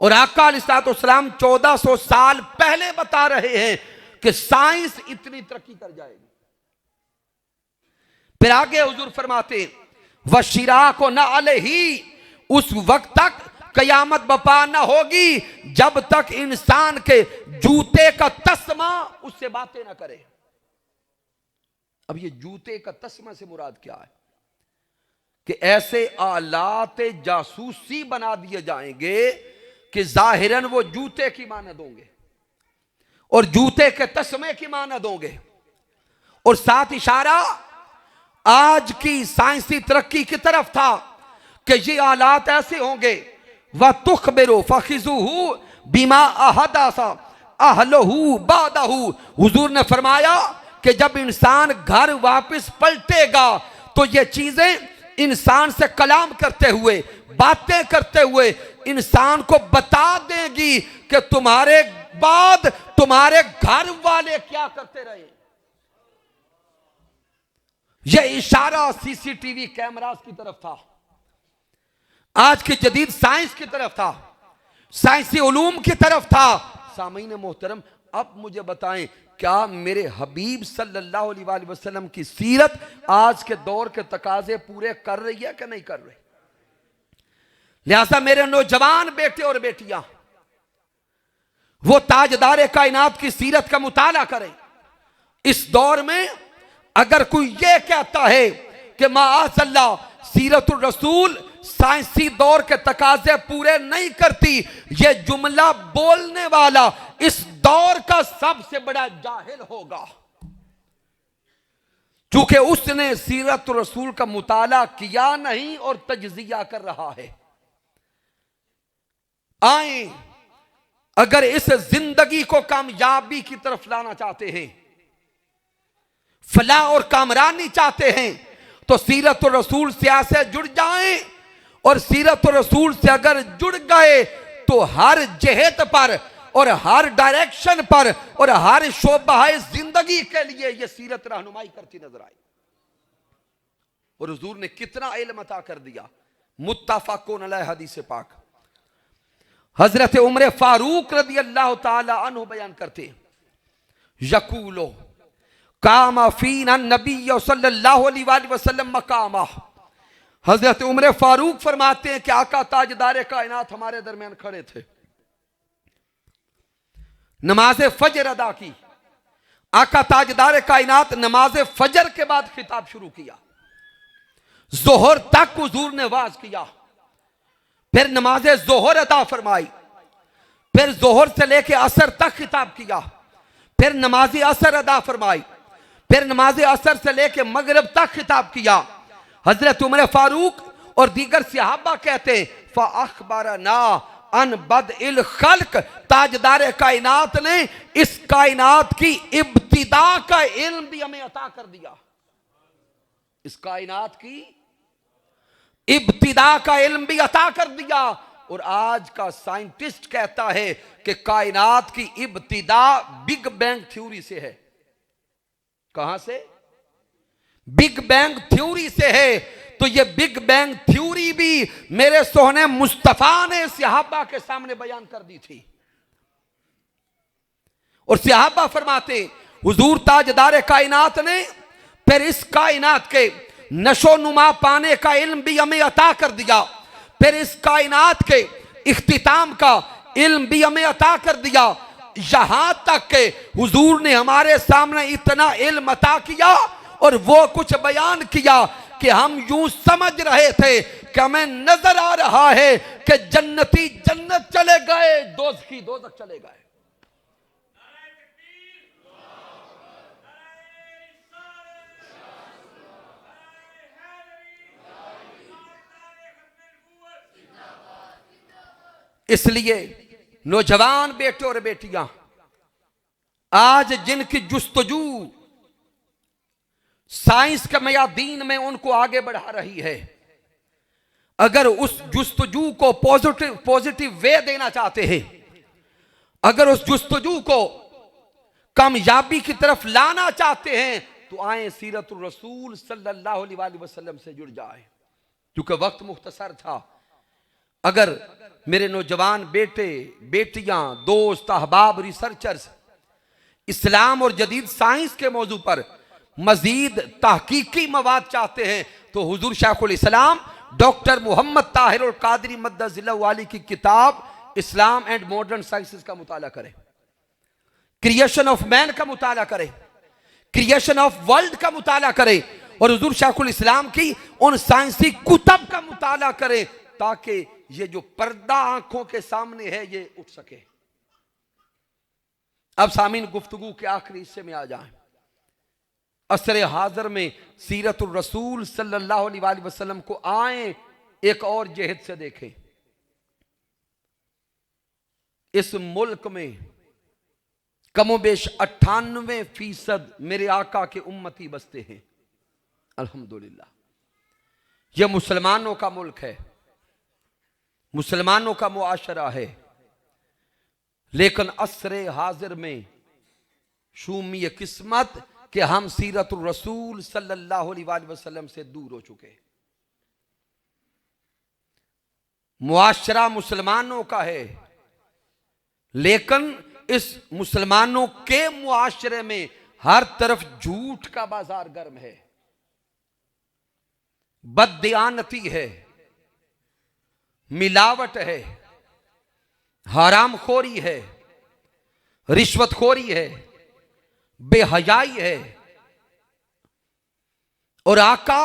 और आका अलैहिस्सलाम 1400 साल पहले बता रहे हैं कि साइंस इतनी तरक्की कर जाएगी। फिर आगे हुजूर फरमाते, वशिरा को न अलही, उस वक्त तक कयामत बपा न होगी जब तक इंसान के जूते का तस्मा उससे बातें ना करे। अब ये जूते का तस्मा से मुराद क्या है? कि ऐसे आलात जासूसी बना दिए जाएंगे कि जाहिरन वो जूते की मानद होंगे और जूते के तस्मे की मानद होंगे। और साथ इशारा आज की साइंसी तरक्की की तरफ था कि ये आलात ऐसे होंगे, वह तुखबिरो फखिजुहु बिमा अहदासा अहलहु बादहु। हुजूर ने फरमाया कि जब इंसान घर वापस पलटेगा तो ये चीजें इंसान से कलाम करते हुए बातें करते हुए इंसान को बता देंगी कि तुम्हारे बाद तुम्हारे घर वाले क्या करते रहे। यह इशारा सीसीटीवी कैमरास की तरफ था, आज की जदीद साइंस की तरफ था, साइंसी उलूम की तरफ था। सामीन मोहतरम, अब मुझे बताएं, क्या मेरे हबीब सल्लल्लाहु अलैहि वसल्लम की सीरत आज के दौर के तकाजे पूरे कर रही है कि नहीं कर रही? लिहाजा मेरे नौजवान बेटे और बेटियां, वो ताजदार कायनात की सीरत का मुताला करें। इस दौर में अगर कोई ये कहता है कि माअल्लाह सीरतुर रसूल साइंसी दौर के तकाजे पूरे नहीं करती, यह जुमला बोलने वाला इस दौर का सबसे बड़ा जाहिल होगा, क्योंकि उसने सीरतुर रसूल का मुताला किया नहीं और तजजिया कर रहा है। आए, अगर इस जिंदगी को कामयाबी की तरफ लाना चाहते हैं, फलाह और कामरानी चाहते हैं, तो सीरत और रसूल से जुड़ जाएं। और सीरत और रसूल से अगर जुड़ गए तो हर जहत पर और हर डायरेक्शन पर और हर शोबाए जिंदगी के लिए यह सीरत रहनुमाई करती नजर आई। और हुजूर ने कितना इल्म अता कर दिया। मुत्तफ़क़ुन अलैहि हदीस पाक हजरत उमर फारूक रज़ी अल्लाह ताला अन्हु बयान करते, यकूलो कामा फीना नबी सल्लल्लाहु अलैहि वसल्लम मकामा। हजरत उमर फारूक फरमाते हैं कि आका ताजदार कायनात हमारे दरमियान खड़े थे, नमाज फजर अदा की। आका ताजदार कायनात नमाज फजर के बाद खिताब शुरू किया, जोहर तक हुजूर ने वाज किया, फिर नमाज जोहर अदा फरमाई, फिर जोहर से लेकर असर तक खिताब किया, फिर नमाज असर अदा फरमाई, फिर नमाज असर से लेकर मगरिब तक खिताब किया। हजरत उमर फारूक और दीगर सहाबा कहते हैं फ़अख़बरना अन बदइल खल्क, ताजदार कायनात ने इस कायनात की इब्तिदा का इल्म भी हमें अता कर दिया। इस कायनात की इब्तिदा का इल्म भी अता कर दिया। और आज का साइंटिस्ट कहता है कि कायनात की इब्तिदा बिग बैंग थ्योरी से है। कहां से? बिग बैंग थ्योरी से है। तो ये बिग बैंग थ्योरी भी मेरे सोहने मुस्तफा ने सहाबा के सामने बयान कर दी थी। और सहाबा फरमाते हुजूर ताजदार कायनात ने फिर इस कायनात के नशो नुमा पाने का इल्म भी हमें अता कर दिया, फिर इस कायनात के इख्तिताम का इल्म भी हमें अता कर दिया। यहां तक के हुजूर ने हमारे सामने इतना इल्म अता किया और वो कुछ बयान किया कि हम यूं समझ रहे थे कि हमें नजर आ रहा है कि जन्नती जन्नत चले गए, दोज़खी दोज़ख चले गए। इसलिए नौजवान बेटे और बेटियां, आज जिनकी जुस्तजू साइंस के मयादीन में उनको आगे बढ़ा रही है, अगर उस जुस्तजू को पॉजिटिव वे देना चाहते हैं, अगर उस जुस्तजू को कामयाबी की तरफ लाना चाहते हैं, तो आए सीरतुर रसूल सल्लल्लाहु अलैहि वसल्लम से जुड़ जाए। क्योंकि वक्त मुख्तसर था। अगर मेरे नौजवान बेटे बेटियां, दोस्त, अहबाब, रिसर्चर्स इस्लाम और जदीद साइंस के मौजू पर मजीद तहकीकी मवाद चाहते हैं, तो हुजूर शेखुल इस्लाम डॉक्टर मोहम्मद ताहिर अल कादरी मद्दज़िल्लहु वाली की किताब इस्लाम एंड मॉडर्न साइंसेस का मुताला करें, क्रिएशन ऑफ मैन का मुताला करें, क्रिएशन ऑफ वर्ल्ड का मुताला करें, और हुजूर शेखुल इस्लाम की उन साइंसी कुतब का मुताला करें, ताकि ये जो पर्दा आंखों के सामने है ये उठ सके। अब सामीन गुफ्तगू के आखिरी हिस्से में आ जाएं। असर हाजिर में सीरतुर रसूल सल्लल्लाहु अलैहि वसल्लम को आए एक और जहद से देखें। इस मुल्क में कमोबेश 98% मेरे आका के उम्मती बसते हैं। अल्हम्दुलिल्लाह, यह मुसलमानों का मुल्क है। मुसलमानों का मुआशरा है, लेकिन असरे हाजिर में शूमी किस्मत कि हम सीरतुर रसूल सल्लल्लाहु अलैहि वसल्लम से दूर हो चुके। मुआशरा मुसलमानों का है, लेकिन इस मुसलमानों के मुआशरे में हर तरफ झूठ का बाजार गर्म है, बददियानती है, मिलावट है, हरामखोरी है, रिश्वतखोरी है, बेहयाई है। और आका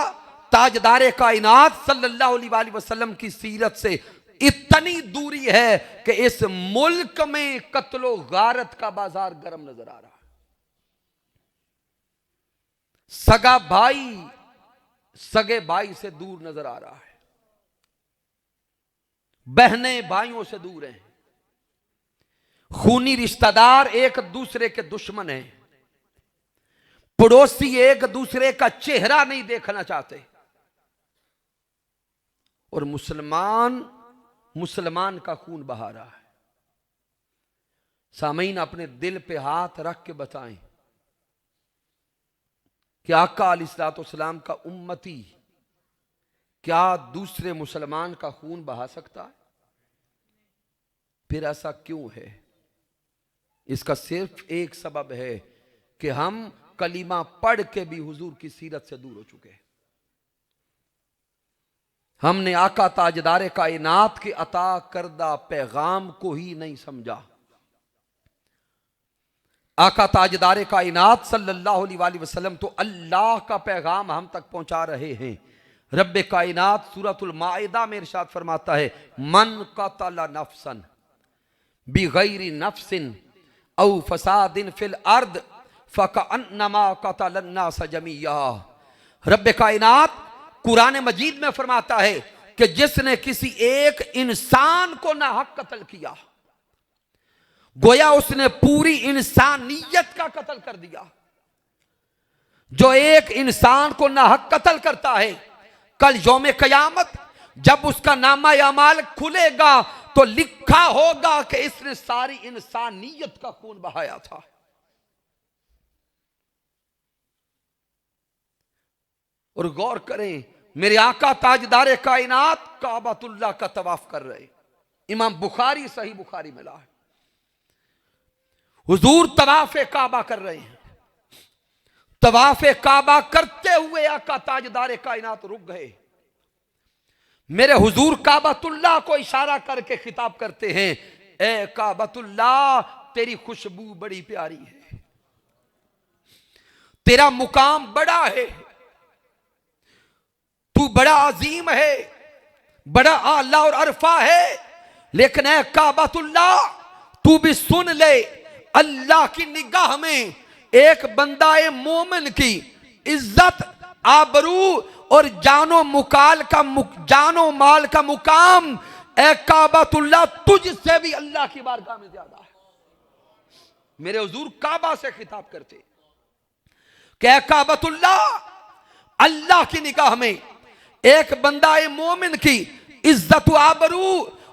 ताजदारे कायनात सल्लल्लाहु अलैहि वसल्लम की सीरत से इतनी दूरी है कि इस मुल्क में कत्लो गारत का बाजार गर्म नजर आ रहा है। सगा भाई सगे भाई से दूर नजर आ रहा है, बहनें भाइयों से दूर हैं, खूनी रिश्तेदार एक दूसरे के दुश्मन हैं, पड़ोसी एक दूसरे का चेहरा नहीं देखना चाहते, और मुसलमान मुसलमान का खून बहा रहा है। सामीन अपने दिल पे हाथ रख के बताएं कि आका अलैहिस्सलाम का उम्मती क्या दूसरे मुसलमान का खून बहा सकता है? फिर ऐसा क्यों है? इसका सिर्फ एक सबब है कि हम कलीमा पढ़ के भी हुजूर की सीरत से दूर हो चुके हैं। हमने आका ताजदारे कायनात के अता करदा पैगाम को ही नहीं समझा। आका ताजदारे कायनात सल्लल्लाहु अलैहि वसल्लम तो अल्लाह का पैगाम हम तक पहुंचा रहे हैं। रब्बे कायनात सूरतुल माइदा में इरशाद फरमाता है, मन कतला नफ्सन बिगैरि नफ्सिन औ फसादिन फिल अर्द फकअन्नमा कतलन नास जमीया। रब्बे कायनात कुरान मजीद में फरमाता है कि जिसने किसी एक इंसान को नाहक कत्ल किया, गोया उसने पूरी इंसानियत का कत्ल कर दिया। जो एक इंसान को नाहक कत्ल करता है, कल यौम कयामत जब उसका नामा अमाल खुलेगा तो लिखा होगा कि इसने सारी इंसानियत का खून बहाया था। और गौर करें, मेरे आका ताजदारे कायनात काबतुल्लाह का तवाफ कर रहे। इमाम बुखारी सही बुखारी मिला है, हुजूर तवाफे काबा कर रहे हैं। तवाफे काबा करते हुए आका ताजदारे कायनात रुक गए। मेरे हुजूर काबतुल्लाह को इशारा करके खिताब करते हैं, ए काबतुल्लाह तेरी खुशबू बड़ी प्यारी है, तेरा मुकाम बड़ा है, तू बड़ा अजीम है, बड़ा आला और अरफा है। लेकिन ए काबतुल्लाह तू भी सुन ले, अल्लाह की निगाह में एक बंदा मोमिन की इज्जत, आबरू और जानो माल का मुकाम ए काबतुल्लाह तुझसे भी अल्लाह की बारगाह में ज्यादा है। मेरे हुजूर काबा से खिताब करते कि काबतुल्लाह अल्लाह की निगाह में एक बंदा मोमिन की इज्जत आबरू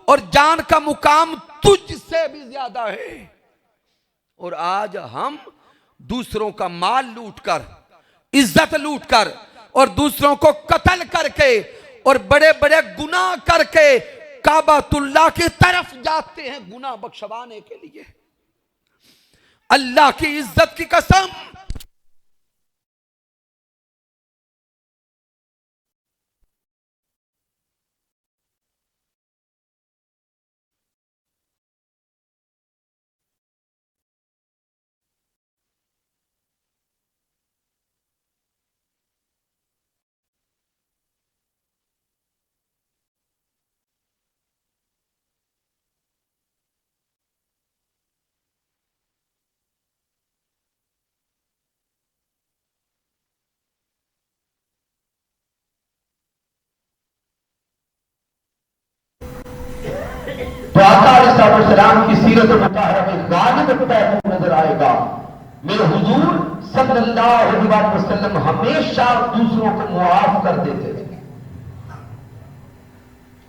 और जान का मुकाम तुझसे भी ज्यादा है। और आज हम दूसरों का माल लूटकर, इज्जत लूटकर और दूसरों को कत्ल करके और बड़े बड़े गुनाह करके काबतुल्लाह की तरफ जाते हैं गुनाह बख्शवाने के लिए। अल्लाह की इज्जत की कसम, तो आका अलैहिस्सलाम की सीरत मुताहरा में गालिब पैगंबर नजर आएगा। मेरे हुजूर सल्लल्लाहु अलैहि वसल्लम हमेशा दूसरों को मुआफ कर देते थे।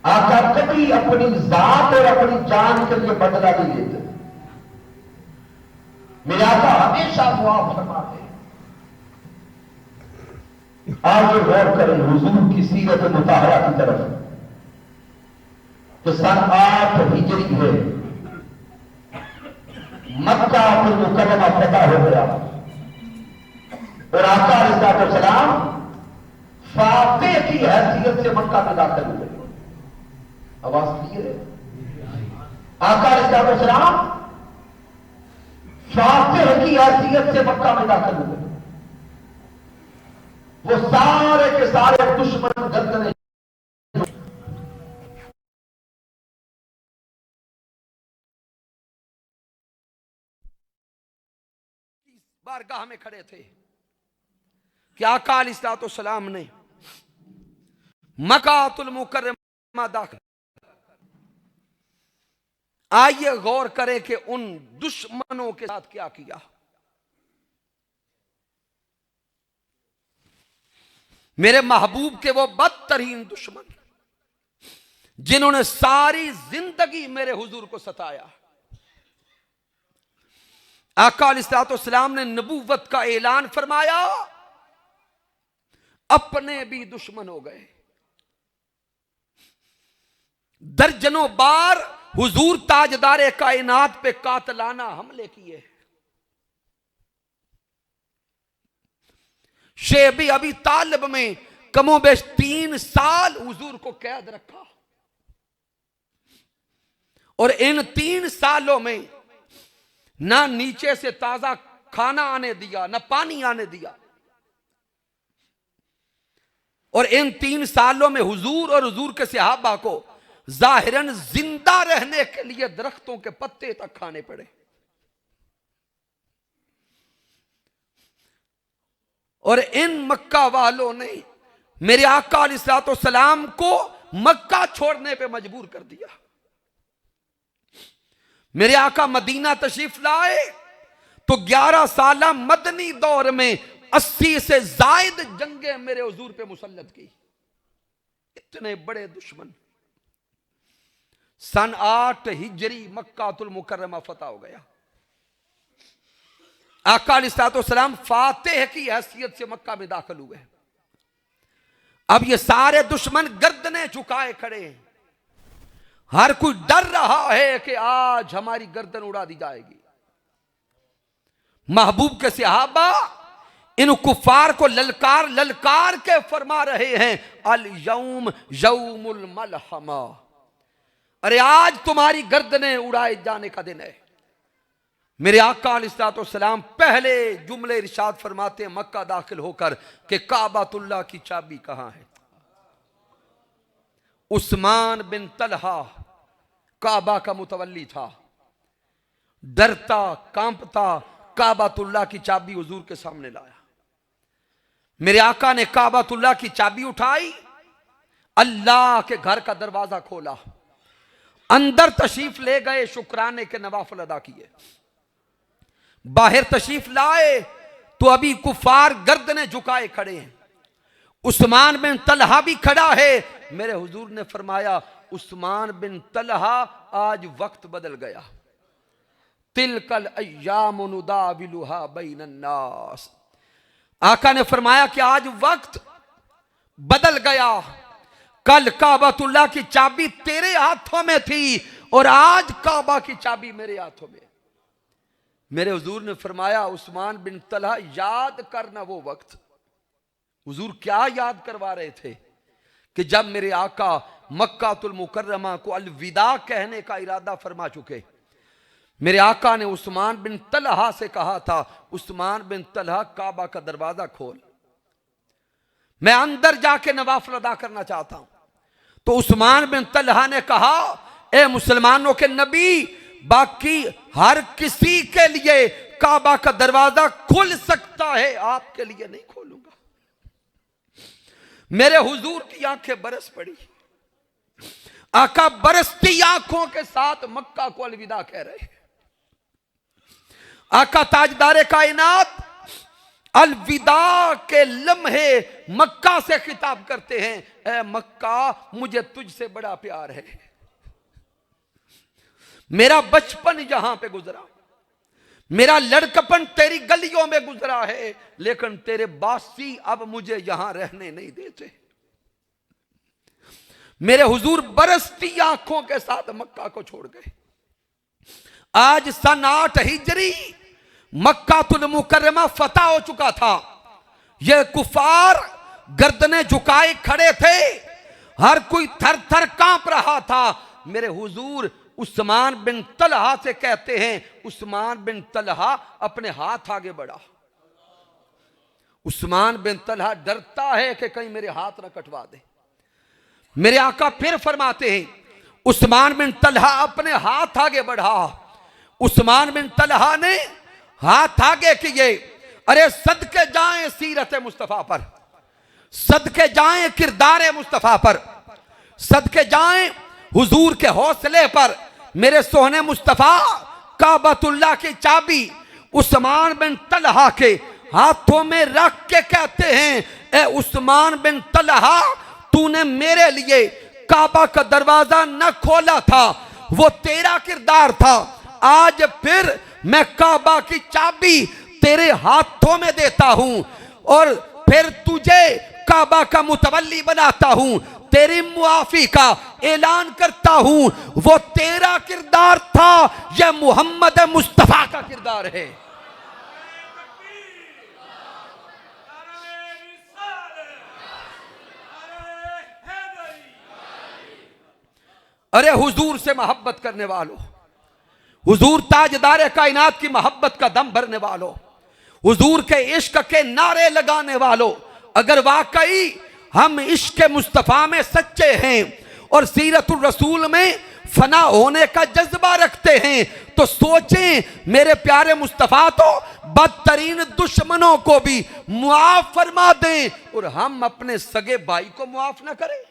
आका कभी अपनी जात और अपनी जान के लिए बदला नहीं लेते। मेरे आका हमेशा दुआ फरमाते। आगे गौर करें हुजूर की सीरत मुताहरा की तरफ। तो सन 8 हिजरी है, मक्का मुकर्रमा फतह हो गया और आका अलैहिस्सलाम फातिह की हैसियत से मक्का में दाखिल हुए। आवाज क्लियर है? आका अलैहिस्सलाम फातिह की हैसियत से मक्का में दाखिल हुए। वो सारे के सारे दुश्मन गर्दनें बारगाह में खड़े थे कि आका अलैहिस्सलाम ने मक्कातुल मुकर्रमा दाखिल। आइए गौर करें कि उन दुश्मनों के साथ क्या किया। मेरे महबूब के वो बदतरीन दुश्मन जिन्होंने सारी जिंदगी मेरे हुजूर को सताया। आका अलैहिस्सलाम ने नबूवत का ऐलान फरमाया, अपने भी दुश्मन हो गए। दर्जनों बार हुजूर ताजदारे कायनात पे कातलाना हमले किए। शेबी अबी तालिब में कमोबेश 3 साल हुजूर को कैद रखा और इन 3 सालों में ना नीचे से ताजा खाना आने दिया, ना पानी आने दिया। और इन 3 सालों में हुजूर और हुजूर के सहाबा को जाहिरन जिंदा रहने के लिए दरख्तों के पत्ते तक खाने पड़े। और इन मक्का वालों ने मेरे आका अलैहिस्सलाम को मक्का छोड़ने पे मजबूर कर दिया। मेरे आका मदीना तशरीफ लाए तो 11 साल मदनी दौर में 80 से जायद जंगें मेरे हुजूर पे मुसल्लत की। इतने बड़े दुश्मन। सन 8 हिजरी मक्कातुल मुकर्रमा फतह हो गया। आका अलैहिस्सलाम फातिह की हैसियत से मक्का में दाखिल हुए। अब ये सारे दुश्मन गर्दनें झुकाए खड़े हैं। हर कोई डर रहा है कि आज हमारी गर्दन उड़ा दी जाएगी। महबूब के सहाबा इन कुफार को ललकार ललकार के फरमा रहे हैं, अल यौम यौमुल मलहमा, अरे आज तुम्हारी गर्दनें उड़ाए जाने का दिन है। मेरे आका अलैहिस्सलाम पहले जुमले इरशाद फरमाते हैं मक्का दाखिल होकर कि काबातुल्लाह की चाबी कहां है। उस्मान बिन तलहा काबा का मुतवल्ली था। डरता कांपता काबातुल्लाह की चाबी हुजूर के सामने लाया। मेरे आका ने काबातुल्लाह की चाबी उठाई, अल्लाह के घर का दरवाजा खोला, अंदर तशरीफ ले गए, शुक्राने के नवाफिल अदा किए। बाहर तशरीफ लाए तो अभी कुफार गर्दनें झुकाए खड़े हैं। उस्मान बिन तलहा भी खड़ा है। मेरे हुजूर ने फरमाया, उस्मान बिन तलहा आज वक्त बदल गया। तिलकल अय्याम नुदाविलुहा बैनन नास। आका ने फरमाया कि आज वक्त बदल गया। कल काबातुल्लाह की चाबी तेरे हाथों में थी और आज काबा की चाबी मेरे हाथों में। मेरे हुजूर ने फरमाया, उस्मान बिन तलहा याद करना वो वक्त। हुजूर क्या याद करवा रहे थे कि जब मेरे आका मक्कातुल मुकर्रमा को अलविदा कहने का इरादा फरमा चुके, मेरे आका ने उस्मान बिन तलहा से कहा था, उस्मान बिन तलहा काबा का दरवाजा खोल, मैं अंदर जाके नवाफिल अदा करना चाहता हूं। तो उस्मान बिन तलहा ने कहा, ए मुसलमानों के नबी, बाकी हर किसी के लिए काबा का दरवाजा खुल सकता है, आपके लिए नहीं खोलूंगा। मेरे हुजूर की आंखें बरस पड़ी। आका बरसती आंखों के साथ मक्का को अलविदा कह रहे हैं। आका ताजदारे कायनात अलविदा के लम्हे मक्का से खिताब करते हैं, ऐ मक्का मुझे तुझसे बड़ा प्यार है। मेरा बचपन यहां पे गुजरा, मेरा लड़कपन तेरी गलियों में गुजरा है, लेकिन तेरे बासी अब मुझे यहां रहने नहीं देते। मेरे हुजूर बरसती आंखों के साथ मक्का को छोड़ गए। आज सन 8 हिजरी मक्कातुल मुकर्रमा फतह हो चुका था। ये कुफार गर्दनें झुकाए खड़े थे, हर कोई थर थर कांप रहा था। मेरे हुजूर उस्मान बिन तलहा से कहते हैं, उस्मान बिन तलहा अपने हाथ आगे बढ़ा। उस्मान बिन तलहा डरता है कि कहीं मेरे हाथ ना कटवा दे। मेरे आका फिर फरमाते हैं, उस्मान बिन तलहा अपने हाथ आगे बढ़ा। उस्मान बिन तलहा ने हाथ आगे किए। अरे सदके जाएं सीरत मुस्तफा पर, सदके जाएं किरदार मुस्तफा पर, सदके जाएं हुजूर के हौसले पर। मेरे सोहने मुस्तफा काबतुल्लाह की चाबी उस्मान बिन तलहा के हाथों में रख के कहते हैं, ए उस्मान बिन तलहा, तूने मेरे लिए काबा का दरवाजा न खोला था, वो तेरा किरदार था। आज फिर मैं काबा की चाबी तेरे हाथों में देता हूं और फिर तुझे काबा का मुतवल्ली बनाता हूं, तेरी मुआफी का ऐलान करता हूं। वो तेरा किरदार था, यह मोहम्मद मुस्तफा का किरदार है। अरे हुजूर से मोहब्बत करने वालों, हुजूर ताजदार कायनात की मोहब्बत का दम भरने वालों, हुजूर के इश्क के नारे लगाने वालों, अगर वाकई हम इश्क मुस्तफा में सच्चे हैं और सीरतुर रसूल में फना होने का जज्बा रखते हैं, तो सोचें मेरे प्यारे मुस्तफा तो बदतरीन दुश्मनों को भी मुआफ फरमा दें और हम अपने सगे भाई को मुआफ ना करें,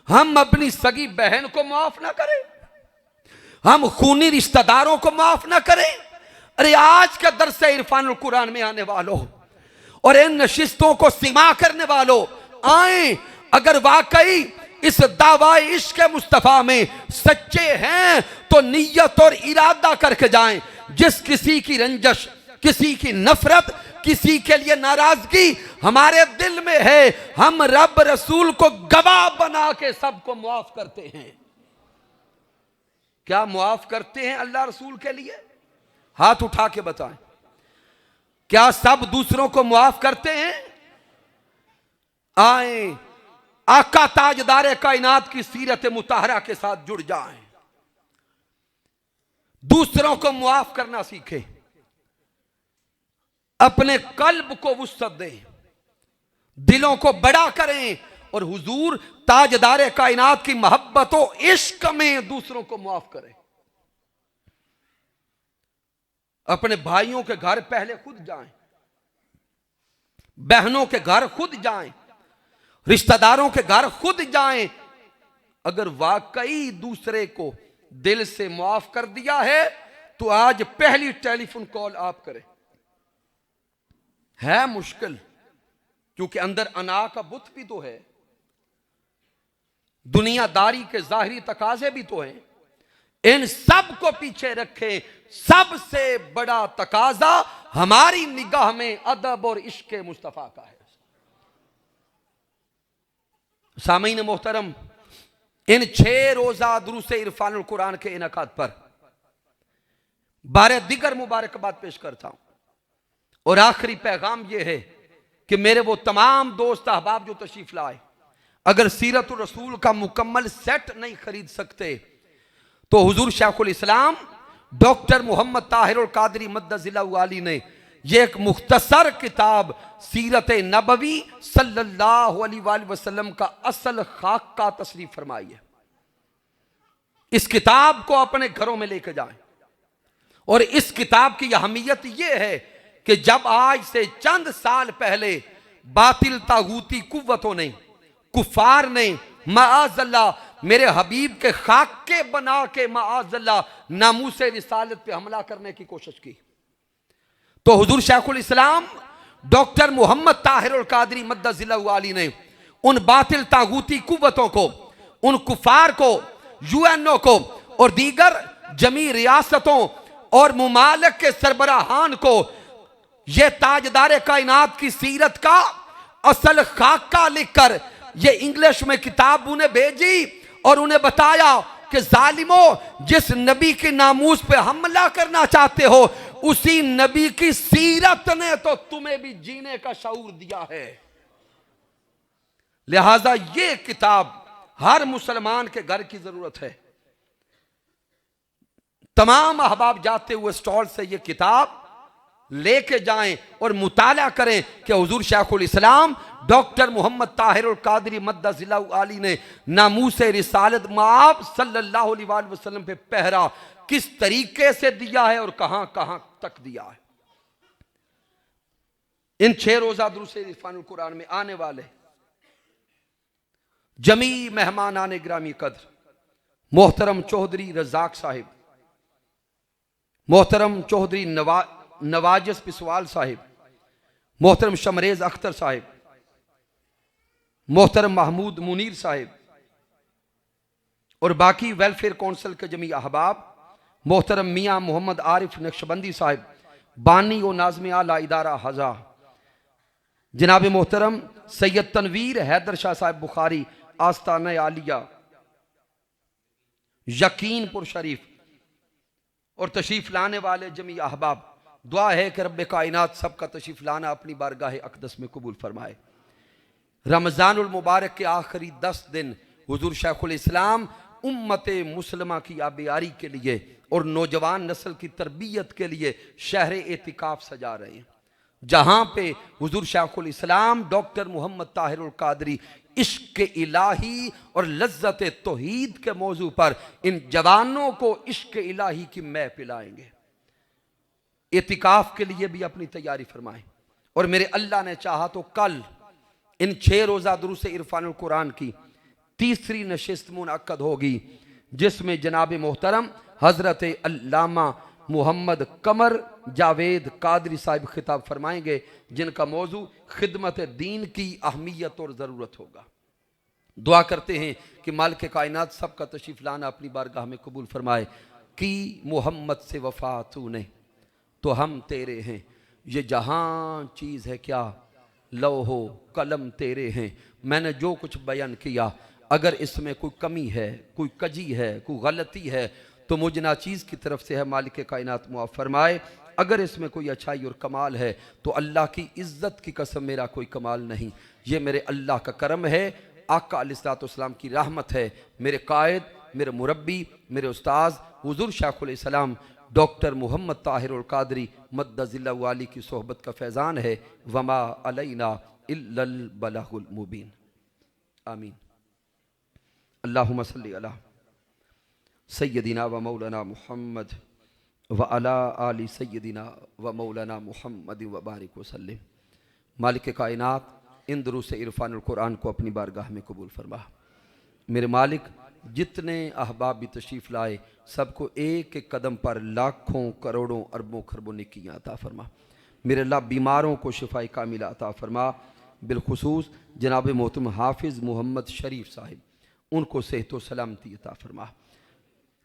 हम अपनी सगी बहन को माफ ना करें, हम खूनी रिश्तेदारों को माफ ना करें। अरे आज का दर्स इरफानुल कुरान में आने वालों और इन नशिस्तों को सिमा करने वालों, आए अगर वाकई इस दावा इश्क मुस्तफा में सच्चे हैं तो नियत और इरादा करके जाएं। जिस किसी की रंजश, किसी की नफरत, किसी के लिए नाराजगी हमारे दिल में है, हम रब रसूल को गवाह बना के सबको मुआफ करते हैं। क्या मुआफ करते हैं अल्लाह रसूल के लिए? हाथ उठा के बताएं, क्या सब दूसरों को मुआफ करते हैं? आए आका ताजदार कायनात की सीरत मुताहरा के साथ जुड़ जाएं, दूसरों को मुआफ करना सीखें, अपने कल्ब को वुसअत दें, दिलों को बड़ा करें और हुजूर ताजदार कायनात की मोहब्बत और इश्क में दूसरों को मुआफ करें। अपने भाइयों के घर पहले खुद जाएं, बहनों के घर खुद जाएं, रिश्तेदारों के घर खुद जाएं। अगर वाकई दूसरे को दिल से मुआफ कर दिया है तो आज पहली टेलीफोन कॉल आप करें। है मुश्किल, क्योंकि अंदर अना का बुत भी तो है, दुनियादारी के जाहिरी तकाजे भी तो हैं। इन सब को पीछे रखें, सबसे बड़ा तकाजा हमारी निगाह में अदब और इश्क मुस्तफा का है। सामीन मोहतरम, इन 6 रोजा दुरूसे इरफानुल कुरान के इनकाद पर बारे दिगर मुबारकबाद पेश करता हूं और आखिरी पैगाम यह है कि मेरे वो तमाम दोस्त अहबाब जो तशरीफ लाए, अगर सीरतुर रसूल का मुकम्मल सेट नहीं खरीद सकते तो हुजूर शेखुल इस्लाम डॉक्टर मोहम्मद ताहिरुल कादरी मद्दजिल्लाहु आली ने यह एक मुख्तसर किताब सीरत नबवी सल्लल्लाहु अलैहि वसल्लम का असल खाका तशरीफ फरमाई है। इस किताब को अपने घरों में लेकर जाएं और इस किताब की अहमियत यह है कि जब आज से चंद साल पहले बातिल तागूती कुव्वतों ने, कुफार ने माअज़ल्लाह मेरे हबीब के खाके बना के माअज़ल्लाह नामूस रिसालत पे हमला करने की कोशिश की, तो हुजूर शेखुल इस्लाम डॉक्टर मोहम्मद ताहिरुल कादरी मद्दजिल्लहु आली ने उन बातिल तागूती कुव्वतों को, उन कुफार को, यूएनओ को और दीगर जमी रियासतों और मुमालिक के सरबराहान को यह ताजदार कायनात की सीरत का असल खाका लिखकर ये इंग्लिश में किताब उन्हें भेजी और उन्हें बताया कि जालिमों, जिस नबी के नामूस पे हमला करना चाहते हो उसी नबी की सीरत ने तो तुम्हें भी जीने का शऊर दिया है। लिहाजा ये किताब हर मुसलमान के घर की जरूरत है। तमाम अहबाब जाते हुए स्टॉल से ये किताब लेके जाएं और मुताला करें कि हुजूर शेखुल इस्लाम डॉक्टर मोहम्मद ताहिरुल कादरी मद्दजिल्लहु आली ने नामूस रिसालत माब सल्लल्लाहु अलैहि वसल्लम पे पहरा किस तरीके से दिया है और कहां कहां तक दिया है। इन 6 रोजा दुरूस इरफानुल कुरान में आने वाले जमी मेहमान आने ग्रामी कद्र मोहतरम चौधरी रजाक साहिब, मोहतरम चौधरी नवाजिस पिसवाल साहिब, मोहतरम शमरेज अख्तर साहिब, मोहतरम महमूद मुनीर साहिब और बाकी वेलफेयर काउंसिल के जमी अहबाब, मोहतरम मियाँ मोहम्मद आरिफ नक्शबंदी साहिब, बानी और नाज़िम आला इदारा हज़ा, जनाब मोहतरम सैयद तनवीर हैदर शाह साहिब बुखारी आस्ताना आलिया यकीनपुर शरीफ और तशरीफ लाने वाले जमी अहबाब, दुआ है कि रब्बे कायनात सबका तशरीफ लाना अपनी बारगाह अक़दस में कबूल फरमाए। रमज़ानुल मुबारक के आखिरी 10 दिन हुजूर शेखुल इस्लाम उम्मत मुसलमा की आबियारी के लिए और नौजवान नस्ल की तरबियत के लिए शहर एतिकाफ सजा रहे हैं, जहां पे हुजूर शेखुल इस्लाम डॉक्टर मोहम्मद ताहिरुल कादरी इश्क इलाही और लज्जत तौहीद के मौजू पर इन जवानों को इश्क इलाही की मै पिलाएंगे। एतिकाफ के लिए भी अपनी तैयारी फरमाएं और मेरे अल्लाह ने चाहा तो कल इन 6 रोजा दुरूस इरफानुल कुरान की तीसरी नशिस्त मुनअक्कद होगी, जिसमें जनाब मोहतरम हजरत अल्लामा मोहम्मद कमर जावेद कादरी साहिब खिताब फरमाएंगे, जिनका मौजू खिदमत दीन की अहमियत और ज़रूरत होगा। दुआ करते हैं कि मालिक कायनात सबका तशरीफ लाना अपनी बारगाह में कबूल फरमाए। कि मोहम्मद से वफा तूने तो हम तेरे हैं, ये जहां चीज़ है क्या लौहो कलम तेरे हैं। मैंने जो कुछ बयान किया अगर इसमें कोई कमी है, कोई कजी है, कोई गलती है तो मुझ नाचीज़ की तरफ से है, मालिक कायनात मुआफ़ फरमाए। अगर इसमें कोई अच्छाई और कमाल है तो अल्लाह की इज़्ज़त की कसम मेरा कोई कमाल नहीं, ये मेरे अल्लाह का करम है, आका अलैहिस्सलाम की रहमत है। मेरे कायद, मेरे मुरब्बी, मेरे उस्ताद हुज़ूर शेखुल इस्लाम डॉक्टर मोहम्मद ताहिरुल कादरी मद्दजिल्लहु आली की सोहबत का फैज़ान है। वमा अलैना इल्लल बलागुल मुबीन। आमीन। अल्लाहुम्मा सल्ली अला सय्यदिना व मौलाना मुहम्मद व अला आली सय्यदिना व मौलाना मुहम्मद व बारिक वसल्लिम। मालिक कायनात इन दुरूस इरफानुल कुरान को अपनी बारगाह में कबूल फरमा। मेरे मालिक जितने अहबाब भी तशरीफ़ लाए सबको एक एक कदम पर लाखों करोड़ों अरबों खरबों नेकियां अता फरमा। मेरे अल्लाह बीमारों को शिफाई कामिला अता फरमा। बिलखुसूस जनाब मोहतरम हाफिज़ मोहम्मद शरीफ साहिब, उनको सेहत व सलामती अता फरमा।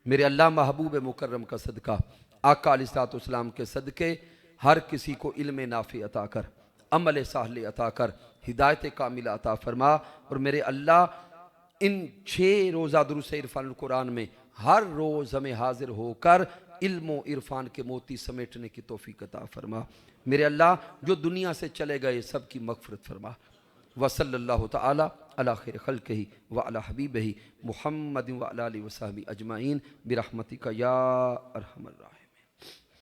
मेरे अल्लाह महबूब मुकर्रम का सदका, आका अलैहिस्सलाम के सदके हर किसी को इल्म नाफ़ी अता कर, अमल साहले अता कर, हिदायत कामिला अता फरमा। और मेरे अल्लाह इन 6 रोज़ा दुरूस इरफानुल कुरान में हर रोज़ हमें हाजिर होकर इल्म इरफान के मोती समेटने की तौफीक अता फरमा। मेरे अल्लाह जो दुनिया से चले गए सब की मग़फ़िरत फरमा। वसल्लल्लाहु तआला अला खैर खल्क़िही व अला हबीबिही मुहम्मद व अला आलिहि व सहबिही अजमाइन बिरहमतिका या अरहमर राहिमीन।